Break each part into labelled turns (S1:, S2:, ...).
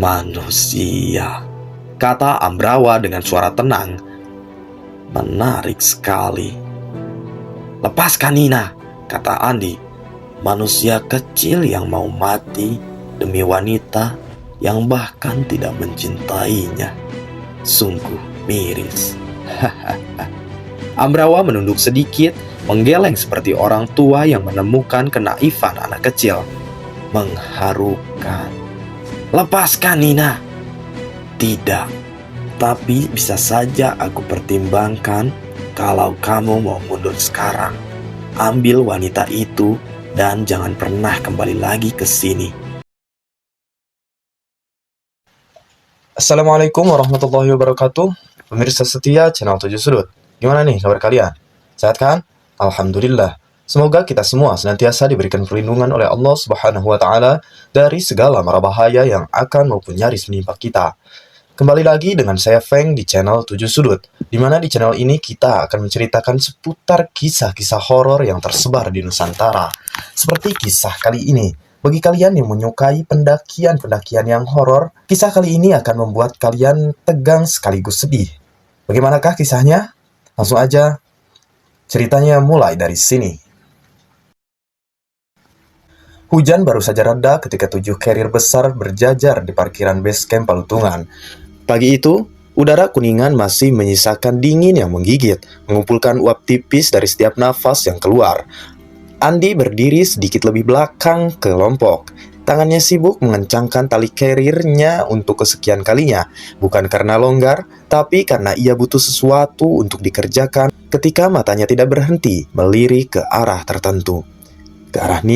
S1: Manusia, kata Ambrawa dengan suara tenang. Menarik sekali. Lepaskan Nina, kata Andi. Manusia kecil yang mau mati demi wanita yang bahkan tidak mencintainya. Sungguh miris. Ambrawa menunduk sedikit, menggeleng seperti orang tua yang menemukan kenaifan anak kecil. Mengharukan. Lepaskan Nina. Tidak, tapi bisa saja aku pertimbangkan kalau kamu mau mundur sekarang. Ambil wanita itu dan jangan pernah kembali lagi ke sini.
S2: Assalamualaikum warahmatullahi wabarakatuh. Pemirsa setia channel 7 Sudut. Gimana nih kabar kalian? Sehat kan? Alhamdulillah. Semoga kita semua senantiasa diberikan perlindungan oleh Allah Subhanahu wa Ta'ala dari segala mara bahaya yang akan maupun nyaris menimpa kita. Kembali lagi dengan saya Feng di channel 7 Sudut, di mana di channel ini kita akan menceritakan seputar kisah-kisah horor yang tersebar di Nusantara. Seperti kisah kali ini. Bagi kalian yang menyukai pendakian-pendakian yang horor, kisah kali ini akan membuat kalian tegang sekaligus sedih. Bagaimanakah kisahnya? Langsung aja, ceritanya mulai dari sini. Hujan baru saja reda ketika 7 carrier besar berjajar di parkiran base camp Palutungan. Pagi itu, udara Kuningan masih menyisakan dingin yang menggigit, mengumpulkan uap tipis dari setiap nafas yang keluar. Andi berdiri sedikit lebih belakang kelompok. Tangannya sibuk mengencangkan tali carrier-nya untuk kesekian kalinya. Bukan karena longgar, tapi karena ia butuh sesuatu untuk dikerjakan ketika matanya tidak berhenti melirik ke arah tertentu. Ke arah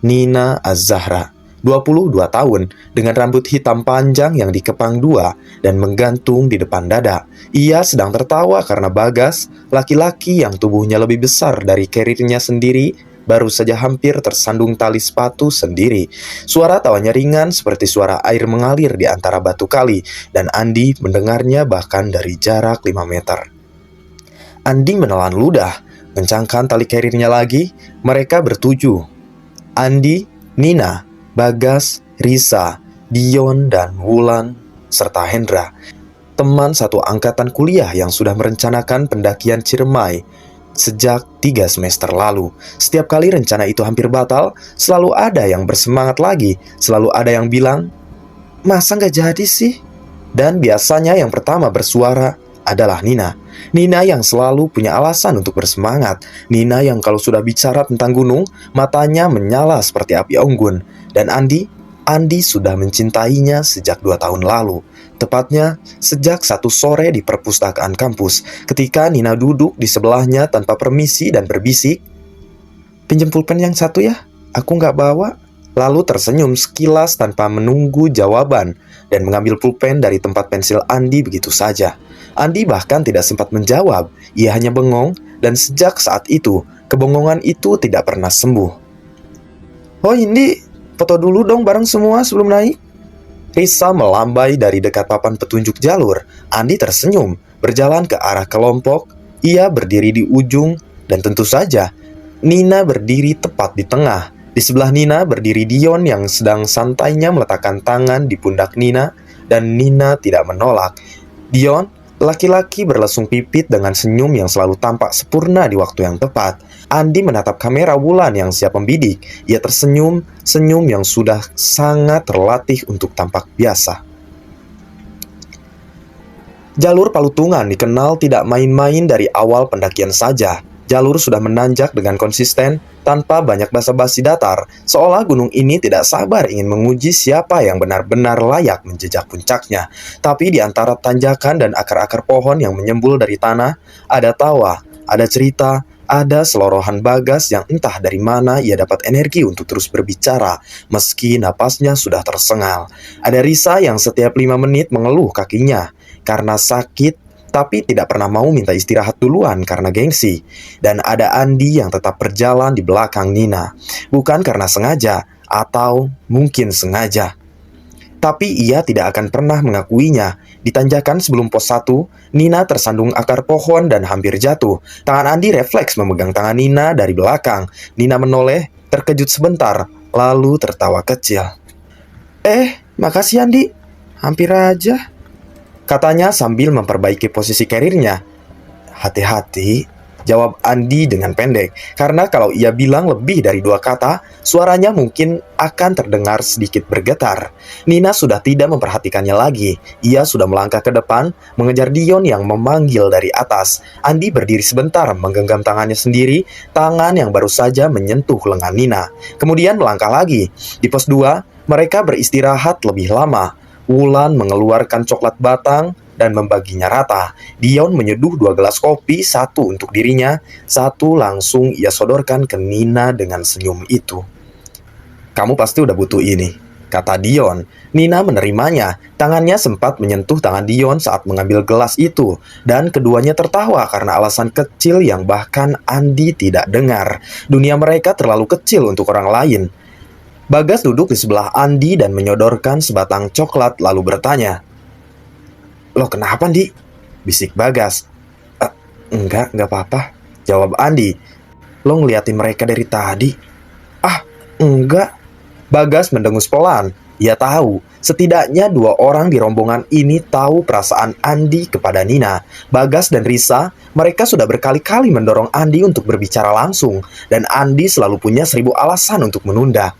S2: Nina Az-Zahra, 22 tahun, dengan rambut hitam panjang yang dikepang dua dan menggantung di depan dada. Ia sedang tertawa karena Bagas, laki-laki yang tubuhnya lebih besar dari carrier-nya sendiri, baru saja hampir tersandung tali sepatu sendiri. Suara tawanya ringan seperti suara air mengalir di antara batu kali, dan Andi mendengarnya bahkan dari jarak 5 meter. Andi menelan ludah, mencangkan tali carrier-nya lagi. Mereka bertujuh. Andi, Nina, Bagas, Risa, Dion, dan Wulan, serta Hendra. Teman satu angkatan kuliah yang sudah merencanakan pendakian Ciremai sejak 3 semester lalu. Setiap kali rencana itu hampir batal, selalu ada yang bersemangat lagi. Selalu ada yang bilang, "Masa nggak jadi sih?" Dan biasanya yang pertama bersuara adalah Nina. Nina yang selalu punya alasan untuk bersemangat. Nina yang kalau sudah bicara tentang gunung, matanya menyala seperti api unggun. Dan Andi sudah mencintainya sejak 2 tahun lalu. Tepatnya sejak satu sore di perpustakaan kampus, ketika Nina duduk di sebelahnya tanpa permisi dan berbisik, "Pinjem pulpen yang satu ya, aku nggak bawa." Lalu tersenyum sekilas tanpa menunggu jawaban dan mengambil pulpen dari tempat pensil Andi begitu saja. Andi bahkan tidak sempat menjawab, ia hanya bengong, dan sejak saat itu, kebongongan itu tidak pernah sembuh. "Oh Indi, foto dulu dong bareng semua sebelum naik." Risa melambai dari dekat papan petunjuk jalur. Andi tersenyum, berjalan ke arah kelompok. Ia berdiri di ujung, dan tentu saja, Nina berdiri tepat di tengah. Di sebelah Nina berdiri Dion yang sedang santainya meletakkan tangan di pundak Nina, dan Nina tidak menolak. Dion, laki-laki berlesung pipit dengan senyum yang selalu tampak sempurna di waktu yang tepat. Andi menatap kamera Wulan yang siap membidik. Ia tersenyum, senyum yang sudah sangat terlatih untuk tampak biasa. Jalur Palutungan dikenal tidak main-main dari awal pendakian saja. Jalur sudah menanjak dengan konsisten, tanpa banyak basa-basi datar, seolah gunung ini tidak sabar ingin menguji siapa yang benar-benar layak menjejak puncaknya. Tapi di antara tanjakan dan akar-akar pohon yang menyembul dari tanah, ada tawa, ada cerita, ada selorohan Bagas yang entah dari mana ia dapat energi untuk terus berbicara, meski napasnya sudah tersengal. Ada Risa yang setiap 5 menit mengeluh kakinya karena sakit, tapi tidak pernah mau minta istirahat duluan karena gengsi. Dan ada Andi yang tetap berjalan di belakang Nina, bukan karena sengaja, atau mungkin sengaja, tapi ia tidak akan pernah mengakuinya. Di tanjakan sebelum pos 1, Nina tersandung akar pohon dan hampir jatuh. Tangan Andi refleks memegang tangan Nina dari belakang. Nina menoleh, terkejut sebentar, lalu tertawa kecil. Makasih Andi, hampir aja, katanya sambil memperbaiki posisi karirnya. Hati-hati, jawab Andi dengan pendek, karena kalau ia bilang lebih dari 2 kata, suaranya mungkin akan terdengar sedikit bergetar. Nina sudah tidak memperhatikannya lagi. Ia sudah melangkah ke depan, mengejar Dion yang memanggil dari atas. Andi berdiri sebentar, menggenggam tangannya sendiri, tangan yang baru saja menyentuh lengan Nina. Kemudian melangkah lagi. Di pos 2, mereka beristirahat lebih lama. Wulan mengeluarkan coklat batang dan membaginya rata. Dion menyeduh 2 gelas kopi, 1 untuk dirinya, 1 langsung ia sodorkan ke Nina dengan senyum itu. Kamu pasti udah butuh ini, kata Dion. Nina menerimanya. Tangannya sempat menyentuh tangan Dion saat mengambil gelas itu, dan keduanya tertawa karena alasan kecil yang bahkan Andi tidak dengar. Dunia mereka terlalu kecil untuk orang lain. Bagas duduk di sebelah Andi dan menyodorkan sebatang coklat lalu bertanya, "Lo kenapa, Di?" bisik Bagas. Enggak apa-apa," jawab Andi. "Lo ngeliatin mereka dari tadi?" "Ah, enggak." Bagas mendengus pelan. Ia tahu, setidaknya 2 orang di rombongan ini tahu perasaan Andi kepada Nina. Bagas dan Risa, mereka sudah berkali-kali mendorong Andi untuk berbicara langsung, dan Andi selalu punya 1000 alasan untuk menunda.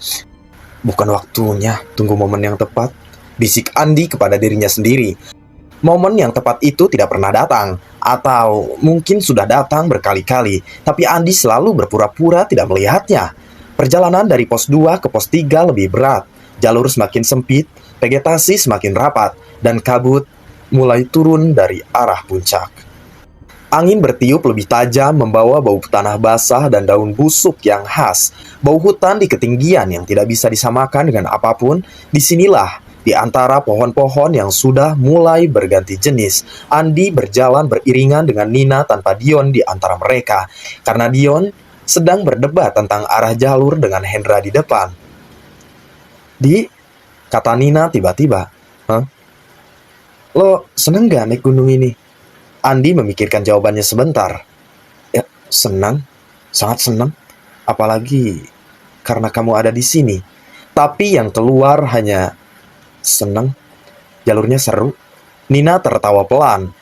S2: "Bukan waktunya, tunggu momen yang tepat," bisik Andi kepada dirinya sendiri. Momen yang tepat itu tidak pernah datang, atau mungkin sudah datang berkali-kali, tapi Andi selalu berpura-pura tidak melihatnya. Perjalanan dari pos 2 ke pos 3 lebih berat. Jalur semakin sempit, vegetasi semakin rapat, dan kabut mulai turun dari arah puncak. Angin bertiup lebih tajam, membawa bau tanah basah dan daun busuk yang khas. Bau hutan di ketinggian yang tidak bisa disamakan dengan apapun. Disinilah, di antara pohon-pohon yang sudah mulai berganti jenis, Andi berjalan beriringan dengan Nina tanpa Dion di antara mereka, karena Dion sedang berdebat tentang arah jalur dengan Hendra di depan. "Di," kata Nina tiba-tiba. "Hah? Lo seneng gak naik gunung ini?" Andi memikirkan jawabannya sebentar. "Ya, senang, sangat senang. Apalagi karena kamu ada di sini." Tapi yang keluar hanya senang. Jalurnya seru. Nina tertawa pelan.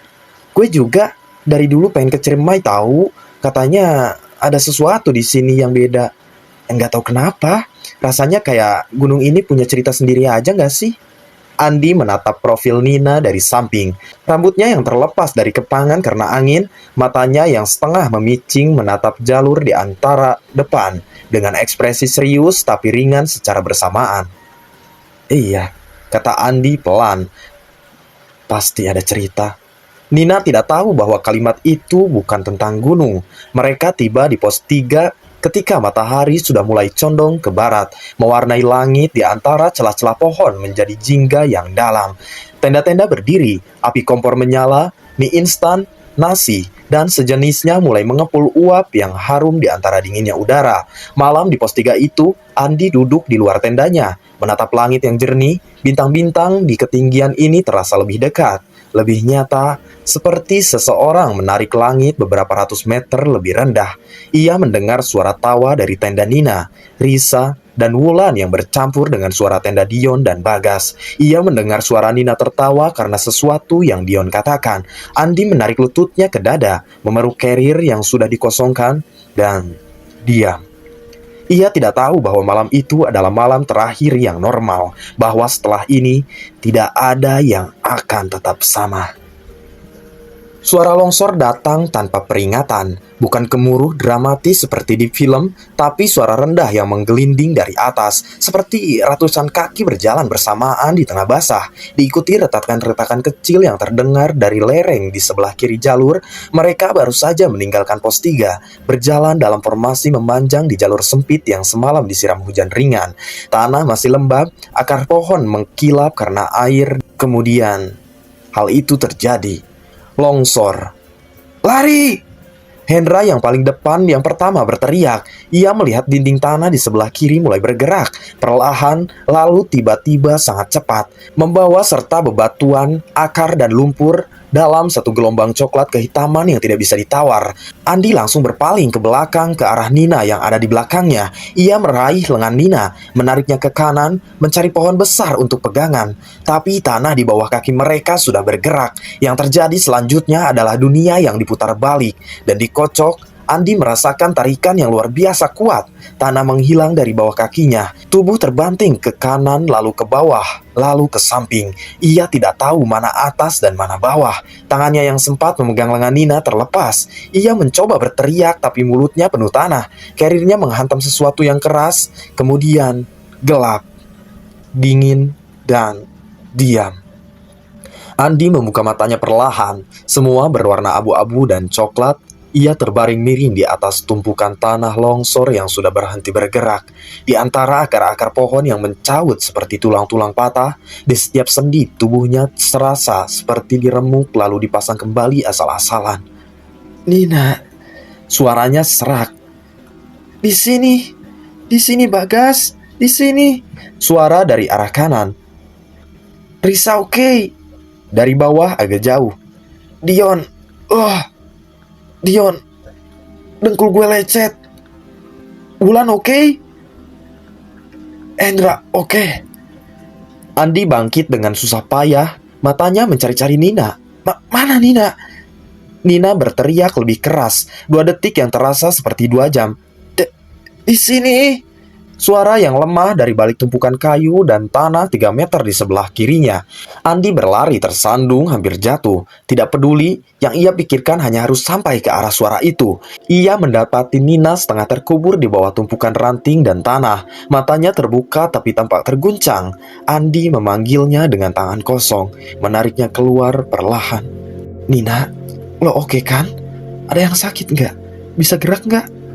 S2: "Gue juga dari dulu pengen ke Ciremai tahu. Katanya ada sesuatu di sini yang beda. Enggak tahu kenapa. Rasanya kayak gunung ini punya cerita sendiri aja nggak sih?" Andi menatap profil Nina dari samping. Rambutnya yang terlepas dari kepangan karena angin, matanya yang setengah memicing menatap jalur di antara depan, dengan ekspresi serius tapi ringan secara bersamaan. "Iya," kata Andi pelan. "Pasti ada cerita." Nina tidak tahu bahwa kalimat itu bukan tentang gunung. Mereka tiba di pos 3 ketika matahari sudah mulai condong ke barat, mewarnai langit di antara celah-celah pohon menjadi jingga yang dalam. Tenda-tenda berdiri, api kompor menyala, mie instan, nasi, dan sejenisnya mulai mengepul uap yang harum di antara dinginnya udara. Malam di pos 3 itu, Andi duduk di luar tendanya, menatap langit yang jernih. Bintang-bintang di ketinggian ini terasa lebih dekat, lebih nyata, seperti seseorang menarik langit beberapa ratus meter lebih rendah. Ia mendengar suara tawa dari tenda Nina, Risa, dan Wulan yang bercampur dengan suara tenda Dion dan Bagas. Ia mendengar suara Nina tertawa karena sesuatu yang Dion katakan. Andi menarik lututnya ke dada, memeluk carrier yang sudah dikosongkan, dan diam. Ia tidak tahu bahwa malam itu adalah malam terakhir yang normal, bahwa setelah ini tidak ada yang akan tetap sama. Suara longsor datang tanpa peringatan, bukan gemuruh dramatis seperti di film, tapi suara rendah yang menggelinding dari atas, seperti ratusan kaki berjalan bersamaan di tengah basah, diikuti retakan-retakan kecil yang terdengar dari lereng di sebelah kiri jalur. Mereka baru saja meninggalkan pos 3, berjalan dalam formasi memanjang di jalur sempit yang semalam disiram hujan ringan. Tanah masih lembab, akar pohon mengkilap karena air. Kemudian, hal itu terjadi. Longsor. "Lari!" Hendra yang paling depan yang pertama berteriak. Ia melihat dinding tanah di sebelah kiri mulai bergerak, perlahan, lalu tiba-tiba sangat cepat, membawa serta bebatuan, akar dan lumpur. Dalam satu gelombang coklat kehitaman yang tidak bisa ditawar, Andi langsung berpaling ke belakang ke arah Nina yang ada di belakangnya. Ia meraih lengan Nina, menariknya ke kanan, mencari pohon besar untuk pegangan. Tapi tanah di bawah kaki mereka sudah bergerak. Yang terjadi selanjutnya adalah dunia yang diputar balik dan dikocok. Andi merasakan tarikan yang luar biasa kuat. Tanah menghilang dari bawah kakinya. Tubuh terbanting ke kanan, lalu ke bawah, lalu ke samping. Ia tidak tahu mana atas dan mana bawah. Tangannya yang sempat memegang lengan Nina terlepas. Ia mencoba berteriak, tapi mulutnya penuh tanah. Karirnya menghantam sesuatu yang keras, kemudian gelap, dingin, dan diam. Andi membuka matanya perlahan. Semua berwarna abu-abu dan coklat. Ia terbaring miring di atas tumpukan tanah longsor yang sudah berhenti bergerak. Di antara akar-akar pohon yang mencaut seperti tulang-tulang patah, di setiap sendi tubuhnya serasa seperti diremuk lalu dipasang kembali asal-asalan. "Nina," suaranya serak. Di sini Bagas, di sini." Suara dari arah kanan. "Risa oke." Dari bawah agak jauh. Dion, dengkul gue lecet." "Wulan oke?" "Hendra oke." Andi bangkit dengan susah payah, matanya mencari-cari Nina. Mana Nina?" Nina berteriak lebih keras, 2 detik yang terasa seperti 2 jam. Di sini." Suara yang lemah dari balik tumpukan kayu dan tanah 3 meter di sebelah kirinya. Andi berlari tersandung hampir jatuh. Tidak peduli, yang ia pikirkan hanya harus sampai ke arah suara itu. Ia mendapati Nina setengah terkubur di bawah tumpukan ranting dan tanah. Matanya terbuka tapi tampak terguncang. Andi memanggilnya dengan tangan kosong, menariknya keluar perlahan. "Nina, lo oke kan? Ada yang sakit nggak? Bisa gerak nggak?"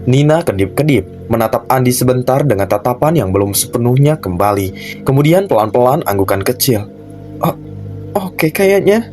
S2: Nina kedip-kedip, menatap Andi sebentar dengan tatapan yang belum sepenuhnya kembali. Kemudian pelan-pelan anggukan kecil. "Oh, oke kayaknya."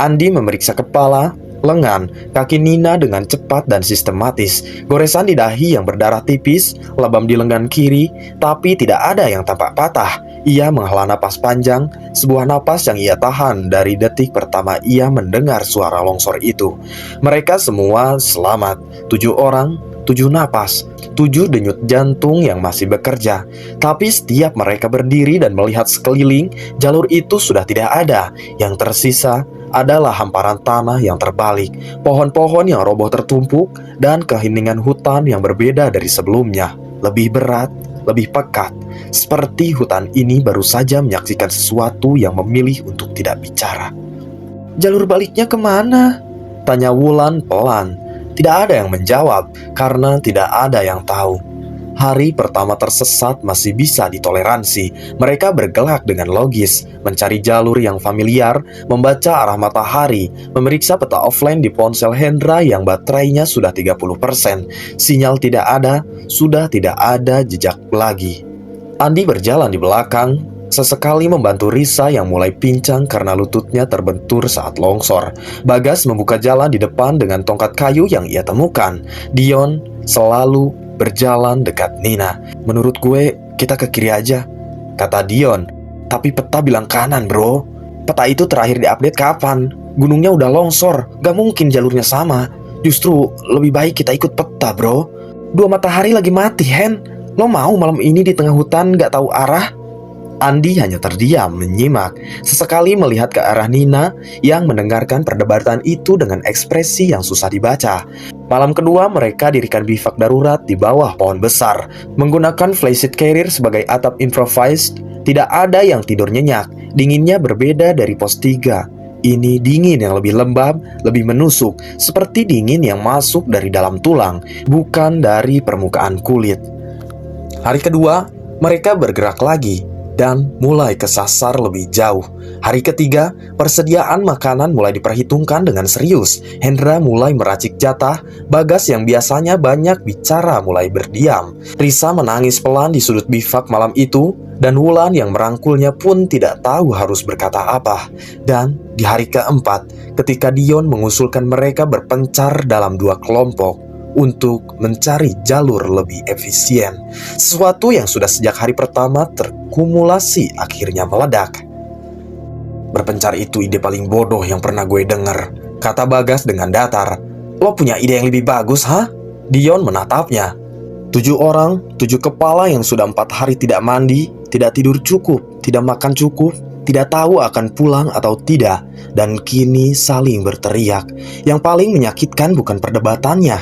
S2: Andi memeriksa kepala, lengan, kaki Nina dengan cepat dan sistematis. Goresan di dahi yang berdarah tipis, lebam di lengan kiri, tapi tidak ada yang tampak patah. Ia menghela napas panjang, sebuah napas yang ia tahan dari detik pertama ia mendengar suara longsor itu. Mereka semua selamat, 7 orang, 7 napas, 7 denyut jantung yang masih bekerja. Tapi setiap mereka berdiri dan melihat sekeliling, jalur itu sudah tidak ada. Yang tersisa adalah hamparan tanah yang terbalik, pohon-pohon yang roboh tertumpuk, dan keheningan hutan yang berbeda dari sebelumnya. Lebih berat, lebih pekat, seperti hutan ini baru saja menyaksikan sesuatu yang memilih untuk tidak bicara. "Jalur baliknya kemana?" tanya Wulan pelan. Tidak ada yang menjawab, karena tidak ada yang tahu. Hari pertama tersesat masih bisa ditoleransi. Mereka bergerak dengan logis, mencari jalur yang familiar, membaca arah matahari, memeriksa peta offline di ponsel Hendra yang baterainya sudah 30%. Sinyal tidak ada, sudah tidak ada jejak lagi. Andi berjalan di belakang, sesekali membantu Risa yang mulai pincang karena lututnya terbentur saat longsor. Bagas membuka jalan di depan dengan tongkat kayu yang ia temukan. Dion selalu berjalan dekat Nina. "Menurut gue, kita ke kiri aja," kata Dion. "Tapi peta bilang kanan, bro. Peta itu terakhir diupdate kapan? Gunungnya udah longsor, gak mungkin jalurnya sama. Justru lebih baik kita ikut peta, bro. 2 matahari lagi mati, Hen. Lo mau malam ini di tengah hutan gak tahu arah?" Andi hanya terdiam menyimak, sesekali melihat ke arah Nina yang mendengarkan perdebatan itu dengan ekspresi yang susah dibaca. Malam kedua mereka dirikan bivak darurat di bawah pohon besar, menggunakan flysheet carrier sebagai atap improvised. Tidak ada yang tidur nyenyak, dinginnya berbeda dari pos 3. Ini dingin yang lebih lembab, lebih menusuk, seperti dingin yang masuk dari dalam tulang, bukan dari permukaan kulit. Hari kedua, mereka bergerak lagi dan mulai kesasar lebih jauh. Hari ketiga, persediaan makanan mulai diperhitungkan dengan serius. Hendra mulai meracik jatah. Bagas yang biasanya banyak bicara mulai berdiam. Risa menangis pelan di sudut bivak malam itu, dan Wulan yang merangkulnya pun tidak tahu harus berkata apa. Dan di hari keempat, ketika Dion mengusulkan mereka berpencar dalam 2 kelompok untuk mencari jalur lebih efisien, sesuatu yang sudah sejak hari pertama terkumulasi akhirnya meledak. Berpencar itu ide paling bodoh yang pernah gue denger, kata Bagas dengan datar. Lo punya ide yang lebih bagus, ha? Dion menatapnya. 7 orang, 7 kepala yang sudah 4 hari tidak mandi, tidak tidur cukup, tidak makan cukup, tidak tahu akan pulang atau tidak, dan kini saling berteriak. Yang paling menyakitkan bukan perdebatannya,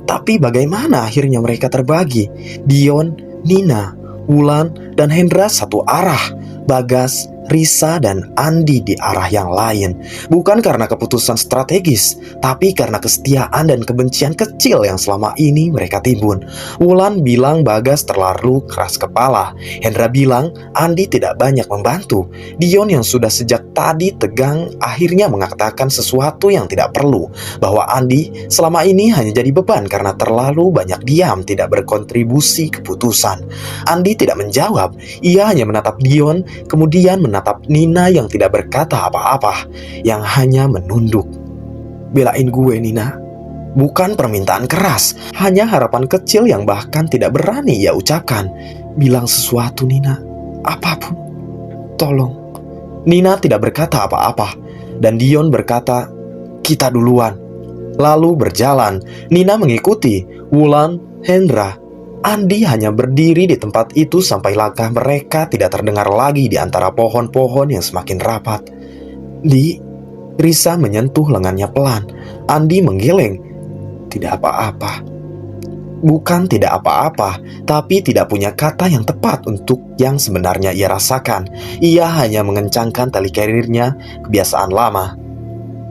S2: tapi bagaimana akhirnya mereka terbagi. Dion, Nina, Wulan, dan Hendra satu arah. Bagas, Risa, dan Andi di arah yang lain. Bukan karena keputusan strategis, tapi karena kesetiaan dan kebencian kecil yang selama ini mereka timbun. Wulan bilang Bagas terlalu keras kepala. Hendra bilang Andi tidak banyak membantu. Dion yang sudah sejak tadi tegang akhirnya mengatakan sesuatu yang tidak perlu, bahwa Andi selama ini hanya jadi beban karena terlalu banyak diam, tidak berkontribusi keputusan. Andi tidak menjawab, ia hanya menatap Dion, kemudian menatap Nina yang tidak berkata apa-apa, yang hanya menunduk. Belain gue, Nina. Bukan permintaan keras, hanya harapan kecil yang bahkan tidak berani ia ucapkan. Bilang sesuatu, Nina. Apapun. Tolong. Nina tidak berkata apa-apa, dan Dion berkata, kita duluan. Lalu berjalan. Nina mengikuti. Wulan, Hendra, Andi hanya berdiri di tempat itu sampai langkah mereka tidak terdengar lagi di antara pohon-pohon yang semakin rapat. Risa menyentuh lengannya pelan. Andi menggeleng. Tidak apa-apa. Bukan tidak apa-apa, tapi tidak punya kata yang tepat untuk yang sebenarnya ia rasakan. Ia hanya mengencangkan tali karirnya, kebiasaan lama.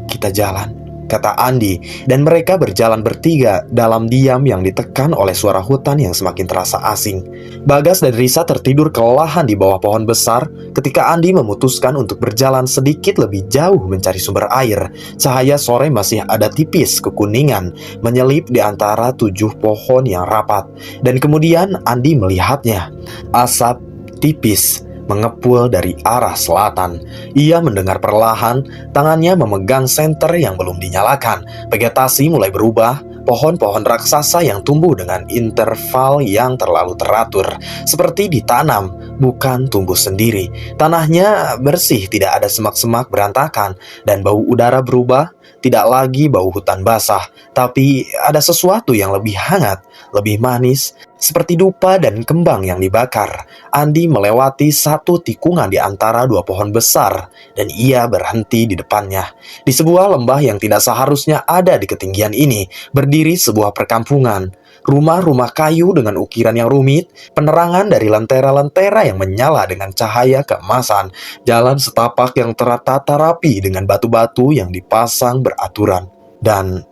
S2: Kita jalan, kata Andi, dan mereka berjalan bertiga dalam diam yang ditekan oleh suara hutan yang semakin terasa asing. Bagas dan Risa tertidur kelelahan di bawah pohon besar ketika Andi memutuskan untuk berjalan sedikit lebih jauh mencari sumber air. Cahaya sore masih ada tipis kekuningan menyelip di antara 7 pohon yang rapat, dan kemudian Andi melihatnya. Asap tipis mengepul dari arah selatan. Ia mendengar perlahan, tangannya memegang senter yang belum dinyalakan. Vegetasi mulai berubah, pohon-pohon raksasa yang tumbuh dengan interval yang terlalu teratur, seperti ditanam, bukan tumbuh sendiri. Tanahnya bersih, tidak ada semak-semak berantakan, dan bau udara berubah, tidak lagi bau hutan basah, tapi ada sesuatu yang lebih hangat, lebih manis, seperti dupa dan kembang yang dibakar. Andi melewati satu tikungan di antara 2 pohon besar, dan ia berhenti di depannya. Di sebuah lembah yang tidak seharusnya ada di ketinggian ini, berdiri sebuah perkampungan. Rumah-rumah kayu dengan ukiran yang rumit, penerangan dari lentera-lentera yang menyala dengan cahaya keemasan, jalan setapak yang tertata rapi dengan batu-batu yang dipasang beraturan, dan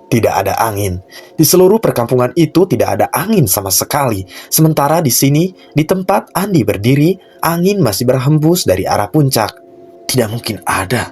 S2: tidak ada angin. Di seluruh perkampungan itu tidak ada angin sama sekali. Sementara di sini, di tempat Andi berdiri, angin masih berhembus dari arah puncak. Tidak mungkin ada.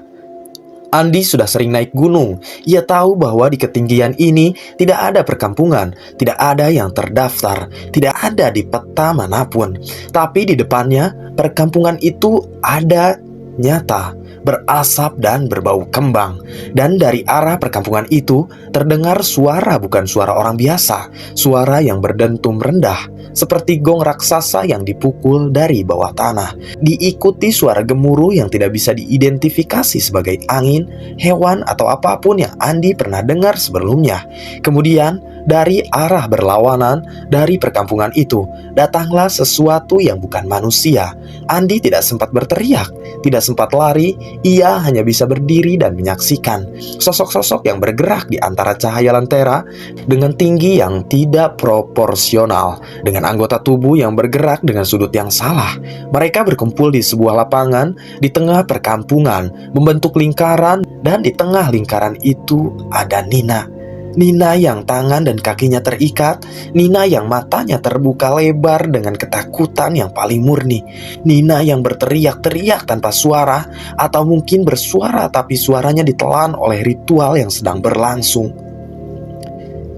S2: Andi sudah sering naik gunung. Ia tahu bahwa di ketinggian ini tidak ada perkampungan, tidak ada yang terdaftar, tidak ada di peta manapun. Tapi di depannya, perkampungan itu ada, nyata, berasap dan berbau kembang. Dan dari arah perkampungan itu terdengar suara, bukan suara orang biasa, suara yang berdentum rendah, seperti gong raksasa yang dipukul dari bawah tanah. Diikuti suara gemuruh yang tidak bisa diidentifikasi sebagai angin, hewan, atau apapun yang Andi pernah dengar sebelumnya. Kemudian dari arah berlawanan dari perkampungan itu datanglah sesuatu yang bukan manusia. Andi tidak sempat berteriak, tidak sempat lari. Ia hanya bisa berdiri dan menyaksikan sosok-sosok yang bergerak di antara cahaya lentera dengan tinggi yang tidak proporsional, dengan anggota tubuh yang bergerak dengan sudut yang salah. Mereka berkumpul di sebuah lapangan di tengah perkampungan, membentuk lingkaran, dan di tengah lingkaran itu ada Nina. Nina yang tangan dan kakinya terikat, Nina yang matanya terbuka lebar dengan ketakutan yang paling murni, Nina yang berteriak-teriak tanpa suara, atau mungkin bersuara tapi suaranya ditelan oleh ritual yang sedang berlangsung.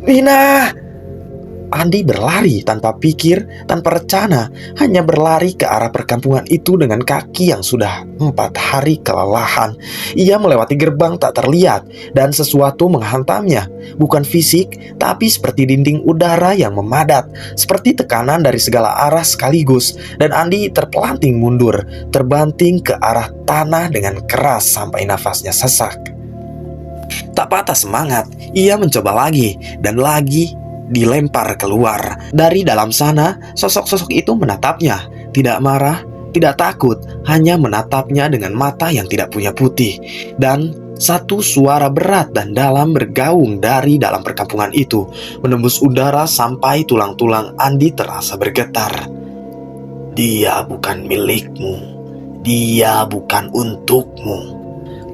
S2: Nina! Andi berlari tanpa pikir, tanpa rencana, hanya berlari ke arah perkampungan itu dengan kaki yang sudah 4 hari kelelahan. Ia melewati gerbang tak terlihat dan sesuatu menghantamnya, bukan fisik, tapi seperti dinding udara yang memadat, seperti tekanan dari segala arah sekaligus, dan Andi terpelanting mundur, terbanting ke arah tanah dengan keras sampai nafasnya sesak. Tak patah semangat, ia mencoba lagi dan lagi, dilempar keluar. Dari dalam sana, sosok-sosok itu menatapnya. Tidak marah, tidak takut, hanya menatapnya dengan mata yang tidak punya putih. Dan satu suara berat dan dalam bergaung dari dalam perkampungan itu, menembus udara sampai tulang-tulang Andi terasa bergetar. Dia bukan milikmu. Dia bukan untukmu.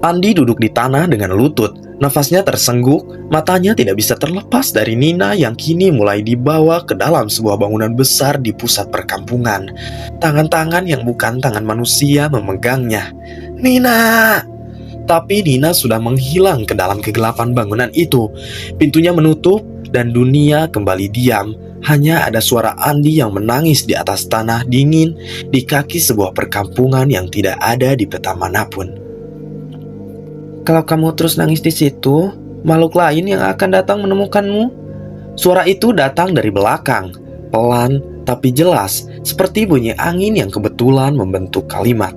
S2: Andi duduk di tanah dengan lutut. Nafasnya tersengguk, matanya tidak bisa terlepas dari Nina yang kini mulai dibawa ke dalam sebuah bangunan besar di pusat perkampungan. Tangan-tangan yang bukan tangan manusia memegangnya. Nina! Tapi Nina sudah menghilang ke dalam kegelapan bangunan itu. Pintunya menutup dan dunia kembali diam. Hanya ada suara Andi yang menangis di atas tanah dingin di kaki sebuah perkampungan yang tidak ada di peta manapun. Kalau kamu terus nangis di situ, makhluk lain yang akan datang menemukanmu. Suara itu datang dari belakang, pelan tapi jelas, seperti bunyi angin yang kebetulan membentuk kalimat.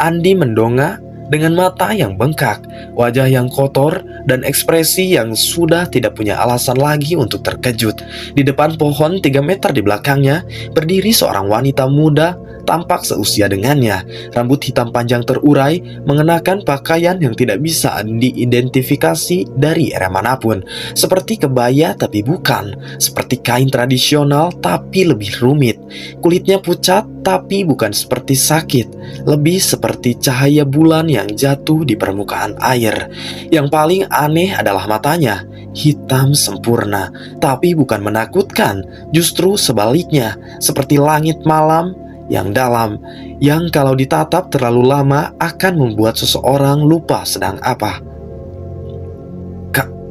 S2: Andi mendongak dengan mata yang bengkak, wajah yang kotor, dan ekspresi yang sudah tidak punya alasan lagi untuk terkejut. Di depan pohon 3 meter di belakangnya, berdiri seorang wanita muda, tampak seusia dengannya. Rambut hitam panjang terurai, mengenakan pakaian yang tidak bisa diidentifikasi dari era manapun. Seperti kebaya tapi bukan, seperti kain tradisional tapi lebih rumit. Kulitnya pucat tapi bukan seperti sakit, lebih seperti cahaya bulan yang jatuh di permukaan air. Yang paling aneh adalah matanya, hitam sempurna, tapi bukan menakutkan, justru sebaliknya, seperti langit malam yang dalam, yang kalau ditatap terlalu lama akan membuat seseorang lupa sedang apa.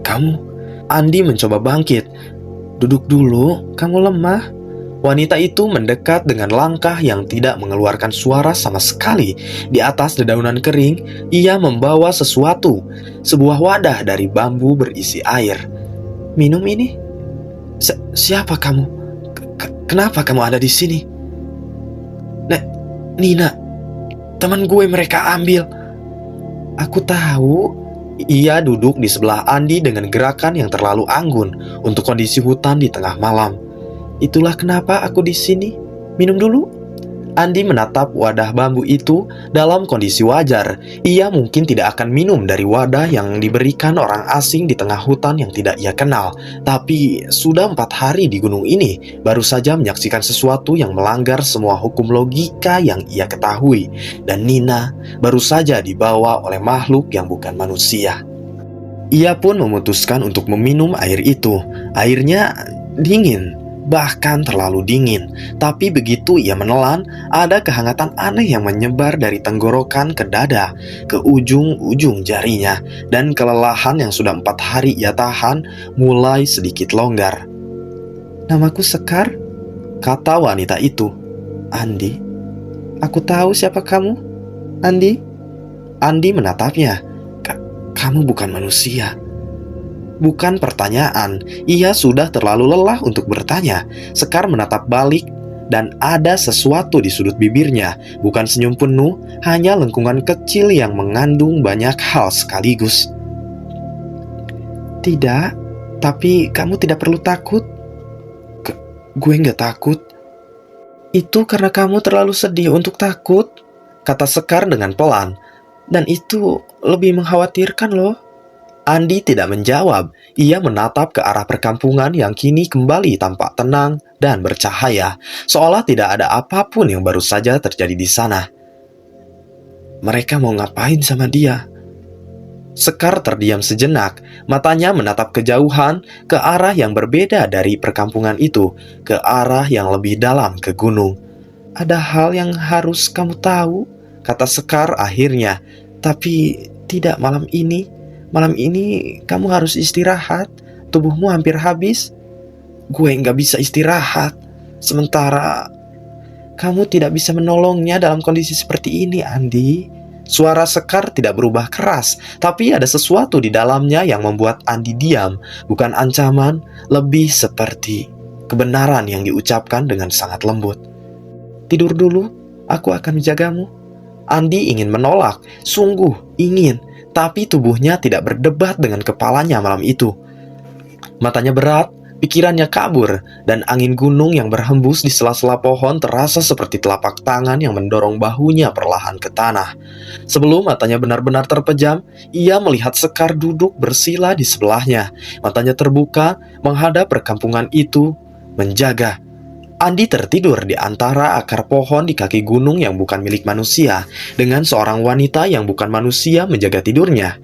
S2: Kamu? Andi mencoba bangkit. Duduk dulu, kamu lemah. Wanita itu mendekat dengan langkah yang tidak mengeluarkan suara sama sekali. Di atas dedaunan kering, ia membawa sesuatu, sebuah wadah dari bambu berisi air. Minum ini? Siapa kamu? Kenapa kamu ada di sini? Nina, teman gue mereka ambil. Aku tahu. Ia duduk di sebelah Andi dengan gerakan yang terlalu anggun untuk kondisi hutan di tengah malam. Itulah kenapa aku di sini. Minum dulu. Andi menatap wadah bambu itu dalam kondisi wajar. Ia mungkin tidak akan minum dari wadah yang diberikan orang asing di tengah hutan yang tidak ia kenal. Tapi sudah 4 hari di gunung ini, baru saja menyaksikan sesuatu yang melanggar semua hukum logika yang ia ketahui. Dan Nina baru saja dibawa oleh makhluk yang bukan manusia. Ia pun memutuskan untuk meminum air itu. Airnya dingin, bahkan terlalu dingin. Tapi begitu ia menelan, ada kehangatan aneh yang menyebar dari tenggorokan ke dada, ke ujung-ujung jarinya. Dan kelelahan yang sudah 4 hari ia tahan mulai sedikit longgar. Namaku Sekar, kata wanita itu. Andi? Aku tahu siapa kamu, Andi. Andi menatapnya. Kamu bukan manusia. Bukan pertanyaan, ia sudah terlalu lelah untuk bertanya. Sekar menatap balik dan ada sesuatu di sudut bibirnya. Bukan senyum penuh, hanya lengkungan kecil yang mengandung banyak hal sekaligus. Tidak, tapi kamu tidak perlu takut. Gue gak takut. Itu karena kamu terlalu sedih untuk takut, kata Sekar dengan pelan. Dan itu lebih mengkhawatirkan loh. Andi tidak menjawab. Ia menatap ke arah perkampungan yang kini kembali tampak tenang dan bercahaya, seolah tidak ada apapun yang baru saja terjadi di sana. Mereka mau ngapain sama dia? Sekar terdiam sejenak, matanya menatap kejauhan, ke arah yang berbeda dari perkampungan itu, ke arah yang lebih dalam ke gunung. Ada hal yang harus kamu tahu, kata Sekar akhirnya. Tapi tidak malam ini. Malam ini kamu harus istirahat, tubuhmu hampir habis.
S1: gue nggak bisa istirahat. Sementara kamu tidak bisa menolongnya dalam kondisi seperti ini, Andi. Suara Sekar tidak berubah keras, tapi ada sesuatu di dalamnya yang membuat Andi diam. Bukan ancaman, lebih seperti kebenaran yang diucapkan dengan sangat lembut. Tidur dulu, aku akan menjagamu. Andi ingin menolak, sungguh ingin, tapi tubuhnya tidak berdebat dengan kepalanya malam itu. Matanya berat, pikirannya kabur, dan angin gunung yang berhembus di sela-sela pohon terasa seperti telapak tangan yang mendorong bahunya perlahan ke tanah. Sebelum matanya benar-benar terpejam, ia melihat Sekar duduk bersila di sebelahnya. Matanya terbuka, menghadap perkampungan itu, menjaga. Andi tertidur di antara akar pohon di kaki gunung yang bukan milik manusia, dengan seorang wanita yang bukan manusia menjaga tidurnya.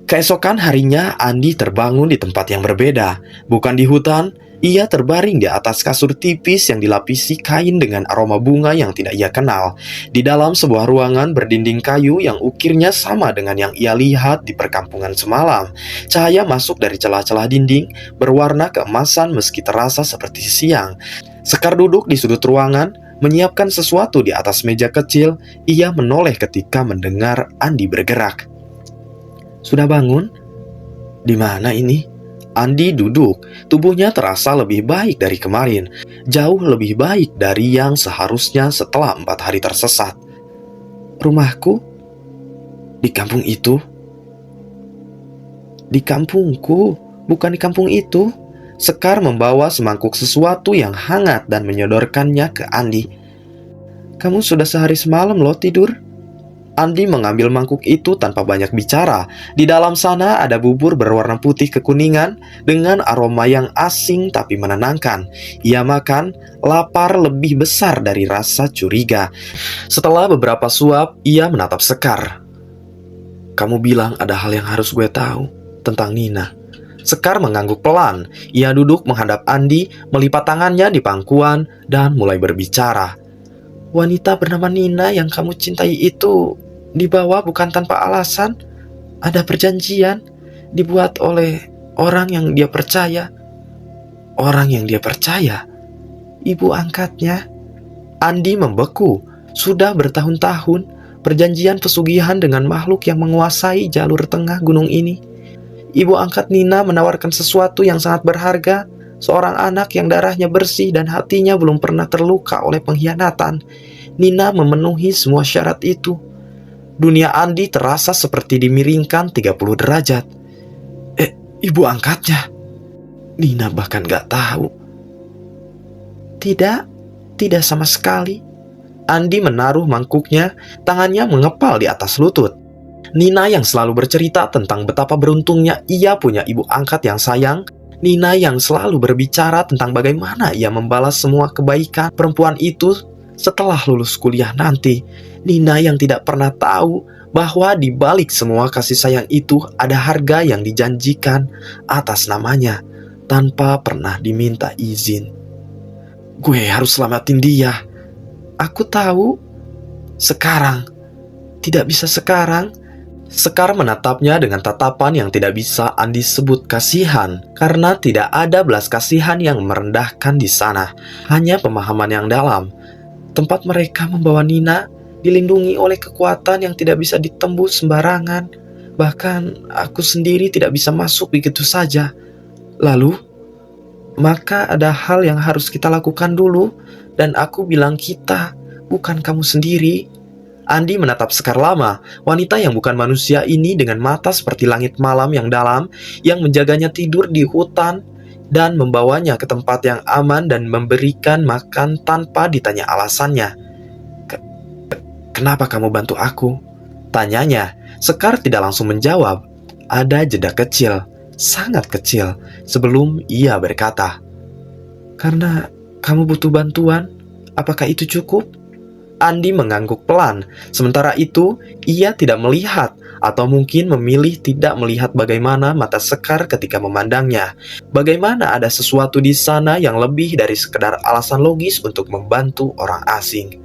S1: Keesokan harinya, Andi terbangun di tempat yang berbeda. Bukan di hutan, ia terbaring di atas kasur tipis yang dilapisi kain dengan aroma bunga yang tidak ia kenal. Di dalam sebuah ruangan berdinding kayu yang ukirnya sama dengan yang ia lihat di perkampungan semalam. Cahaya masuk dari celah-celah dinding, berwarna keemasan meski terasa seperti siang. Sekar duduk di sudut ruangan, menyiapkan sesuatu di atas meja kecil. Ia menoleh ketika mendengar Andi bergerak. Sudah bangun? Di mana ini? Andi duduk. Tubuhnya terasa lebih baik dari kemarin. Jauh lebih baik dari yang seharusnya setelah 4 hari tersesat. Rumahku? Di kampung itu? Di kampungku, bukan di kampung itu. Sekar membawa semangkuk sesuatu yang hangat dan menyodorkannya ke Andi. Kamu sudah sehari semalam loh tidur. Andi mengambil mangkuk itu tanpa banyak bicara. Di dalam sana ada bubur berwarna putih kekuningan dengan aroma yang asing tapi menenangkan. Ia makan, lapar lebih besar dari rasa curiga. Setelah beberapa suap, ia menatap Sekar. Kamu bilang ada hal yang harus gue tahu tentang Nina. Sekar mengangguk pelan. Ia duduk menghadap Andi, melipat tangannya di pangkuan, dan mulai berbicara. Wanita bernama Nina yang kamu cintai itu dibawa bukan tanpa alasan. Ada perjanjian dibuat oleh orang yang dia percaya. Orang yang dia percaya? Ibu angkatnya? Andi membeku. Sudah bertahun-tahun perjanjian pesugihan dengan makhluk yang menguasai jalur tengah gunung ini. Ibu angkat Nina menawarkan sesuatu yang sangat berharga. Seorang anak yang darahnya bersih dan hatinya belum pernah terluka oleh pengkhianatan. Nina memenuhi semua syarat itu. Dunia Andi terasa seperti dimiringkan 30 derajat. Ibu angkatnya? Nina bahkan gak tahu. Tidak sama sekali. Andi menaruh mangkuknya, tangannya mengepal di atas lutut. Nina yang selalu bercerita tentang betapa beruntungnya ia punya ibu angkat yang sayang. Nina yang selalu berbicara tentang bagaimana ia membalas semua kebaikan perempuan itu setelah lulus kuliah nanti. Nina yang tidak pernah tahu bahwa di balik semua kasih sayang itu ada harga yang dijanjikan atas namanya tanpa pernah diminta izin. Gue harus selamatin dia. Aku tahu. Sekarang. Tidak bisa sekarang. Sekar menatapnya dengan tatapan yang tidak bisa Andi sebut kasihan, karena tidak ada belas kasihan yang merendahkan di sana, hanya pemahaman yang dalam. Tempat mereka membawa Nina dilindungi oleh kekuatan yang tidak bisa ditembus sembarangan. Bahkan aku sendiri tidak bisa masuk begitu saja. Lalu, maka ada hal yang harus kita lakukan dulu, dan aku bilang kita, bukan kamu sendiri. Andi menatap Sekar lama. Wanita yang bukan manusia ini dengan mata seperti langit malam yang dalam, yang menjaganya tidur di hutan dan membawanya ke tempat yang aman dan memberikan makan tanpa ditanya alasannya. Kenapa kamu bantu aku? Tanyanya. Sekar tidak langsung menjawab. Ada jeda kecil, sangat kecil, sebelum ia berkata, karena kamu butuh bantuan. Apakah itu cukup? Andi mengangguk pelan. Sementara itu, ia tidak melihat, atau mungkin memilih tidak melihat bagaimana mata Sekar ketika memandangnya. Bagaimana ada sesuatu di sana yang lebih dari sekedar alasan logis untuk membantu orang asing.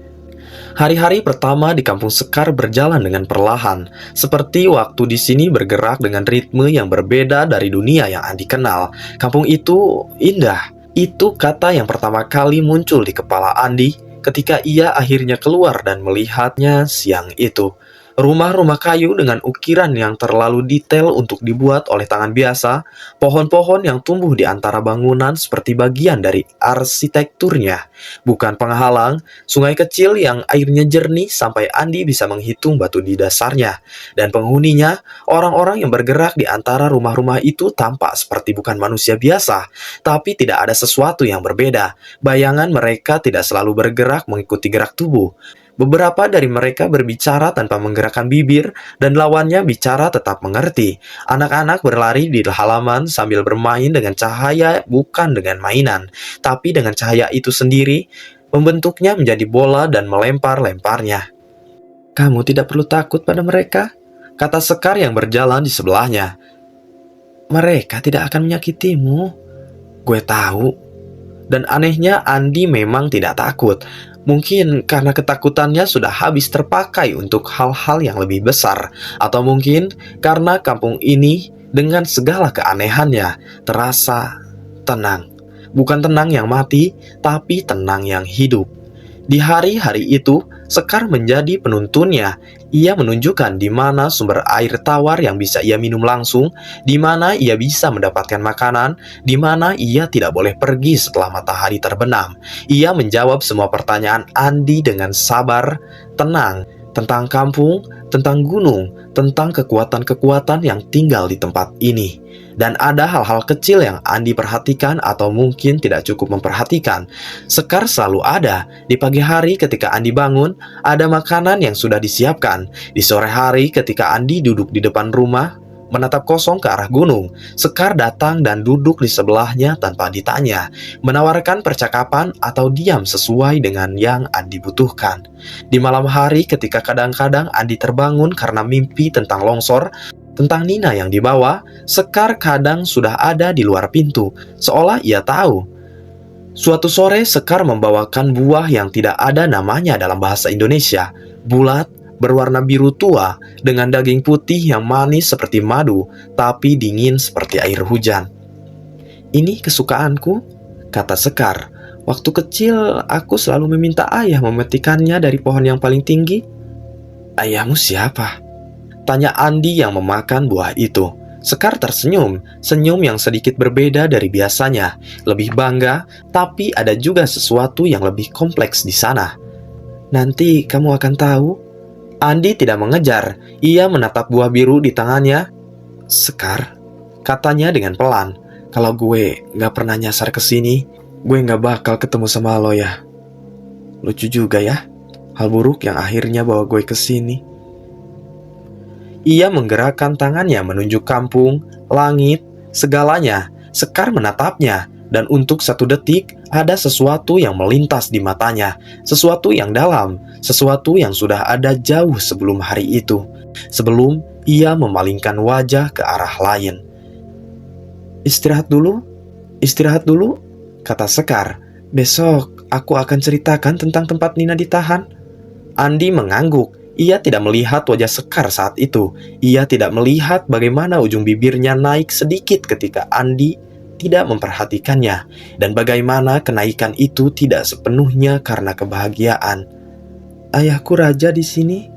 S1: Hari-hari pertama di kampung Sekar berjalan dengan perlahan, seperti waktu di sini bergerak dengan ritme yang berbeda dari dunia yang Andi kenal. Kampung itu indah. Itu kata yang pertama kali muncul di kepala Andi ketika ia akhirnya keluar dan melihatnya siang itu. Rumah-rumah kayu dengan ukiran yang terlalu detail untuk dibuat oleh tangan biasa, pohon-pohon yang tumbuh di antara bangunan seperti bagian dari arsitekturnya, bukan penghalang, sungai kecil yang airnya jernih sampai Andi bisa menghitung batu di dasarnya, dan penghuninya, orang-orang yang bergerak di antara rumah-rumah itu tampak seperti bukan manusia biasa, tapi tidak ada sesuatu yang berbeda. Bayangan mereka tidak selalu bergerak mengikuti gerak tubuh. Beberapa dari mereka berbicara tanpa menggerakkan bibir, dan lawannya bicara tetap mengerti. Anak-anak berlari di halaman sambil bermain dengan cahaya bukan dengan mainan, tapi dengan cahaya itu sendiri, membentuknya menjadi bola dan melempar-lemparnya. "Kamu tidak perlu takut pada mereka," kata Sekar yang berjalan di sebelahnya. "Mereka tidak akan menyakitimu. Gue tahu." Dan anehnya Andi memang tidak takut. Mungkin karena ketakutannya sudah habis terpakai untuk hal-hal yang lebih besar. Atau mungkin karena kampung ini dengan segala keanehannya terasa tenang. Bukan tenang yang mati, tapi tenang yang hidup. Di hari-hari itu, Sekar menjadi penuntunnya. Ia menunjukkan di mana sumber air tawar yang bisa ia minum langsung, di mana ia bisa mendapatkan makanan, di mana ia tidak boleh pergi setelah matahari terbenam. Ia menjawab semua pertanyaan Andi dengan sabar, tenang, tentang kampung, tentang gunung, tentang kekuatan-kekuatan yang tinggal di tempat ini. Dan ada hal-hal kecil yang Andi perhatikan atau mungkin tidak cukup memperhatikan. Sekar selalu ada. Di pagi hari ketika Andi bangun, ada makanan yang sudah disiapkan. Di sore hari ketika Andi duduk di depan rumah, menatap kosong ke arah gunung, Sekar datang dan duduk di sebelahnya tanpa ditanya, menawarkan percakapan atau diam sesuai dengan yang Andi butuhkan. Di malam hari ketika kadang-kadang Andi terbangun karena mimpi tentang longsor, tentang Nina yang dibawa, Sekar kadang sudah ada di luar pintu, seolah ia tahu. Suatu sore Sekar membawakan buah yang tidak ada namanya dalam bahasa Indonesia, bulat, berwarna biru tua, dengan daging putih yang manis seperti madu, tapi dingin seperti air hujan. "Ini kesukaanku," kata Sekar. "Waktu kecil aku selalu meminta ayah memetikannya dari pohon yang paling tinggi." "Ayahmu siapa?" tanya Andi yang memakan buah itu. Sekar tersenyum, senyum yang sedikit berbeda dari biasanya, lebih bangga, tapi ada juga sesuatu yang lebih kompleks di sana. "Nanti kamu akan tahu." Andi tidak mengejar, ia menatap buah biru di tangannya. "Sekar," katanya dengan pelan, "kalau gue gak pernah nyasar ke sini, gue gak bakal ketemu sama lo ya. Lucu juga ya, hal buruk yang akhirnya bawa gue ke sini." Ia menggerakkan tangannya menunjuk kampung, langit, segalanya. Sekar menatapnya, dan untuk satu detik ada sesuatu yang melintas di matanya. Sesuatu yang dalam, sesuatu yang sudah ada jauh sebelum hari itu. Sebelum ia memalingkan wajah ke arah lain. Istirahat dulu, kata Sekar. "Besok aku akan ceritakan tentang tempat Nina ditahan." Andi mengangguk. Ia tidak melihat wajah Sekar saat itu. Ia tidak melihat bagaimana ujung bibirnya naik sedikit ketika Andi tidak memperhatikannya, dan bagaimana kenaikan itu tidak sepenuhnya karena kebahagiaan. "Ayahku raja di sini,"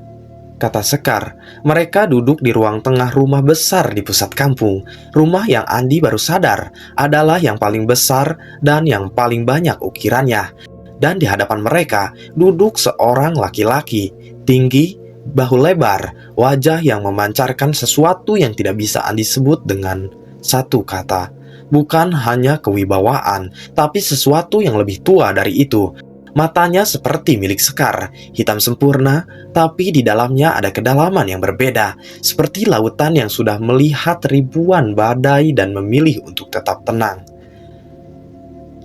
S1: kata Sekar. Mereka duduk di ruang tengah rumah besar di pusat kampung. Rumah yang Andi baru sadar adalah yang paling besar dan yang paling banyak ukirannya. Dan di hadapan mereka duduk seorang laki-laki, tinggi, bahu lebar, wajah yang memancarkan sesuatu yang tidak bisa Andi sebut dengan satu kata. Bukan hanya kewibawaan, tapi sesuatu yang lebih tua dari itu. Matanya seperti milik Sekar, hitam sempurna, tapi di dalamnya ada kedalaman yang berbeda, seperti lautan yang sudah melihat ribuan badai dan memilih untuk tetap tenang.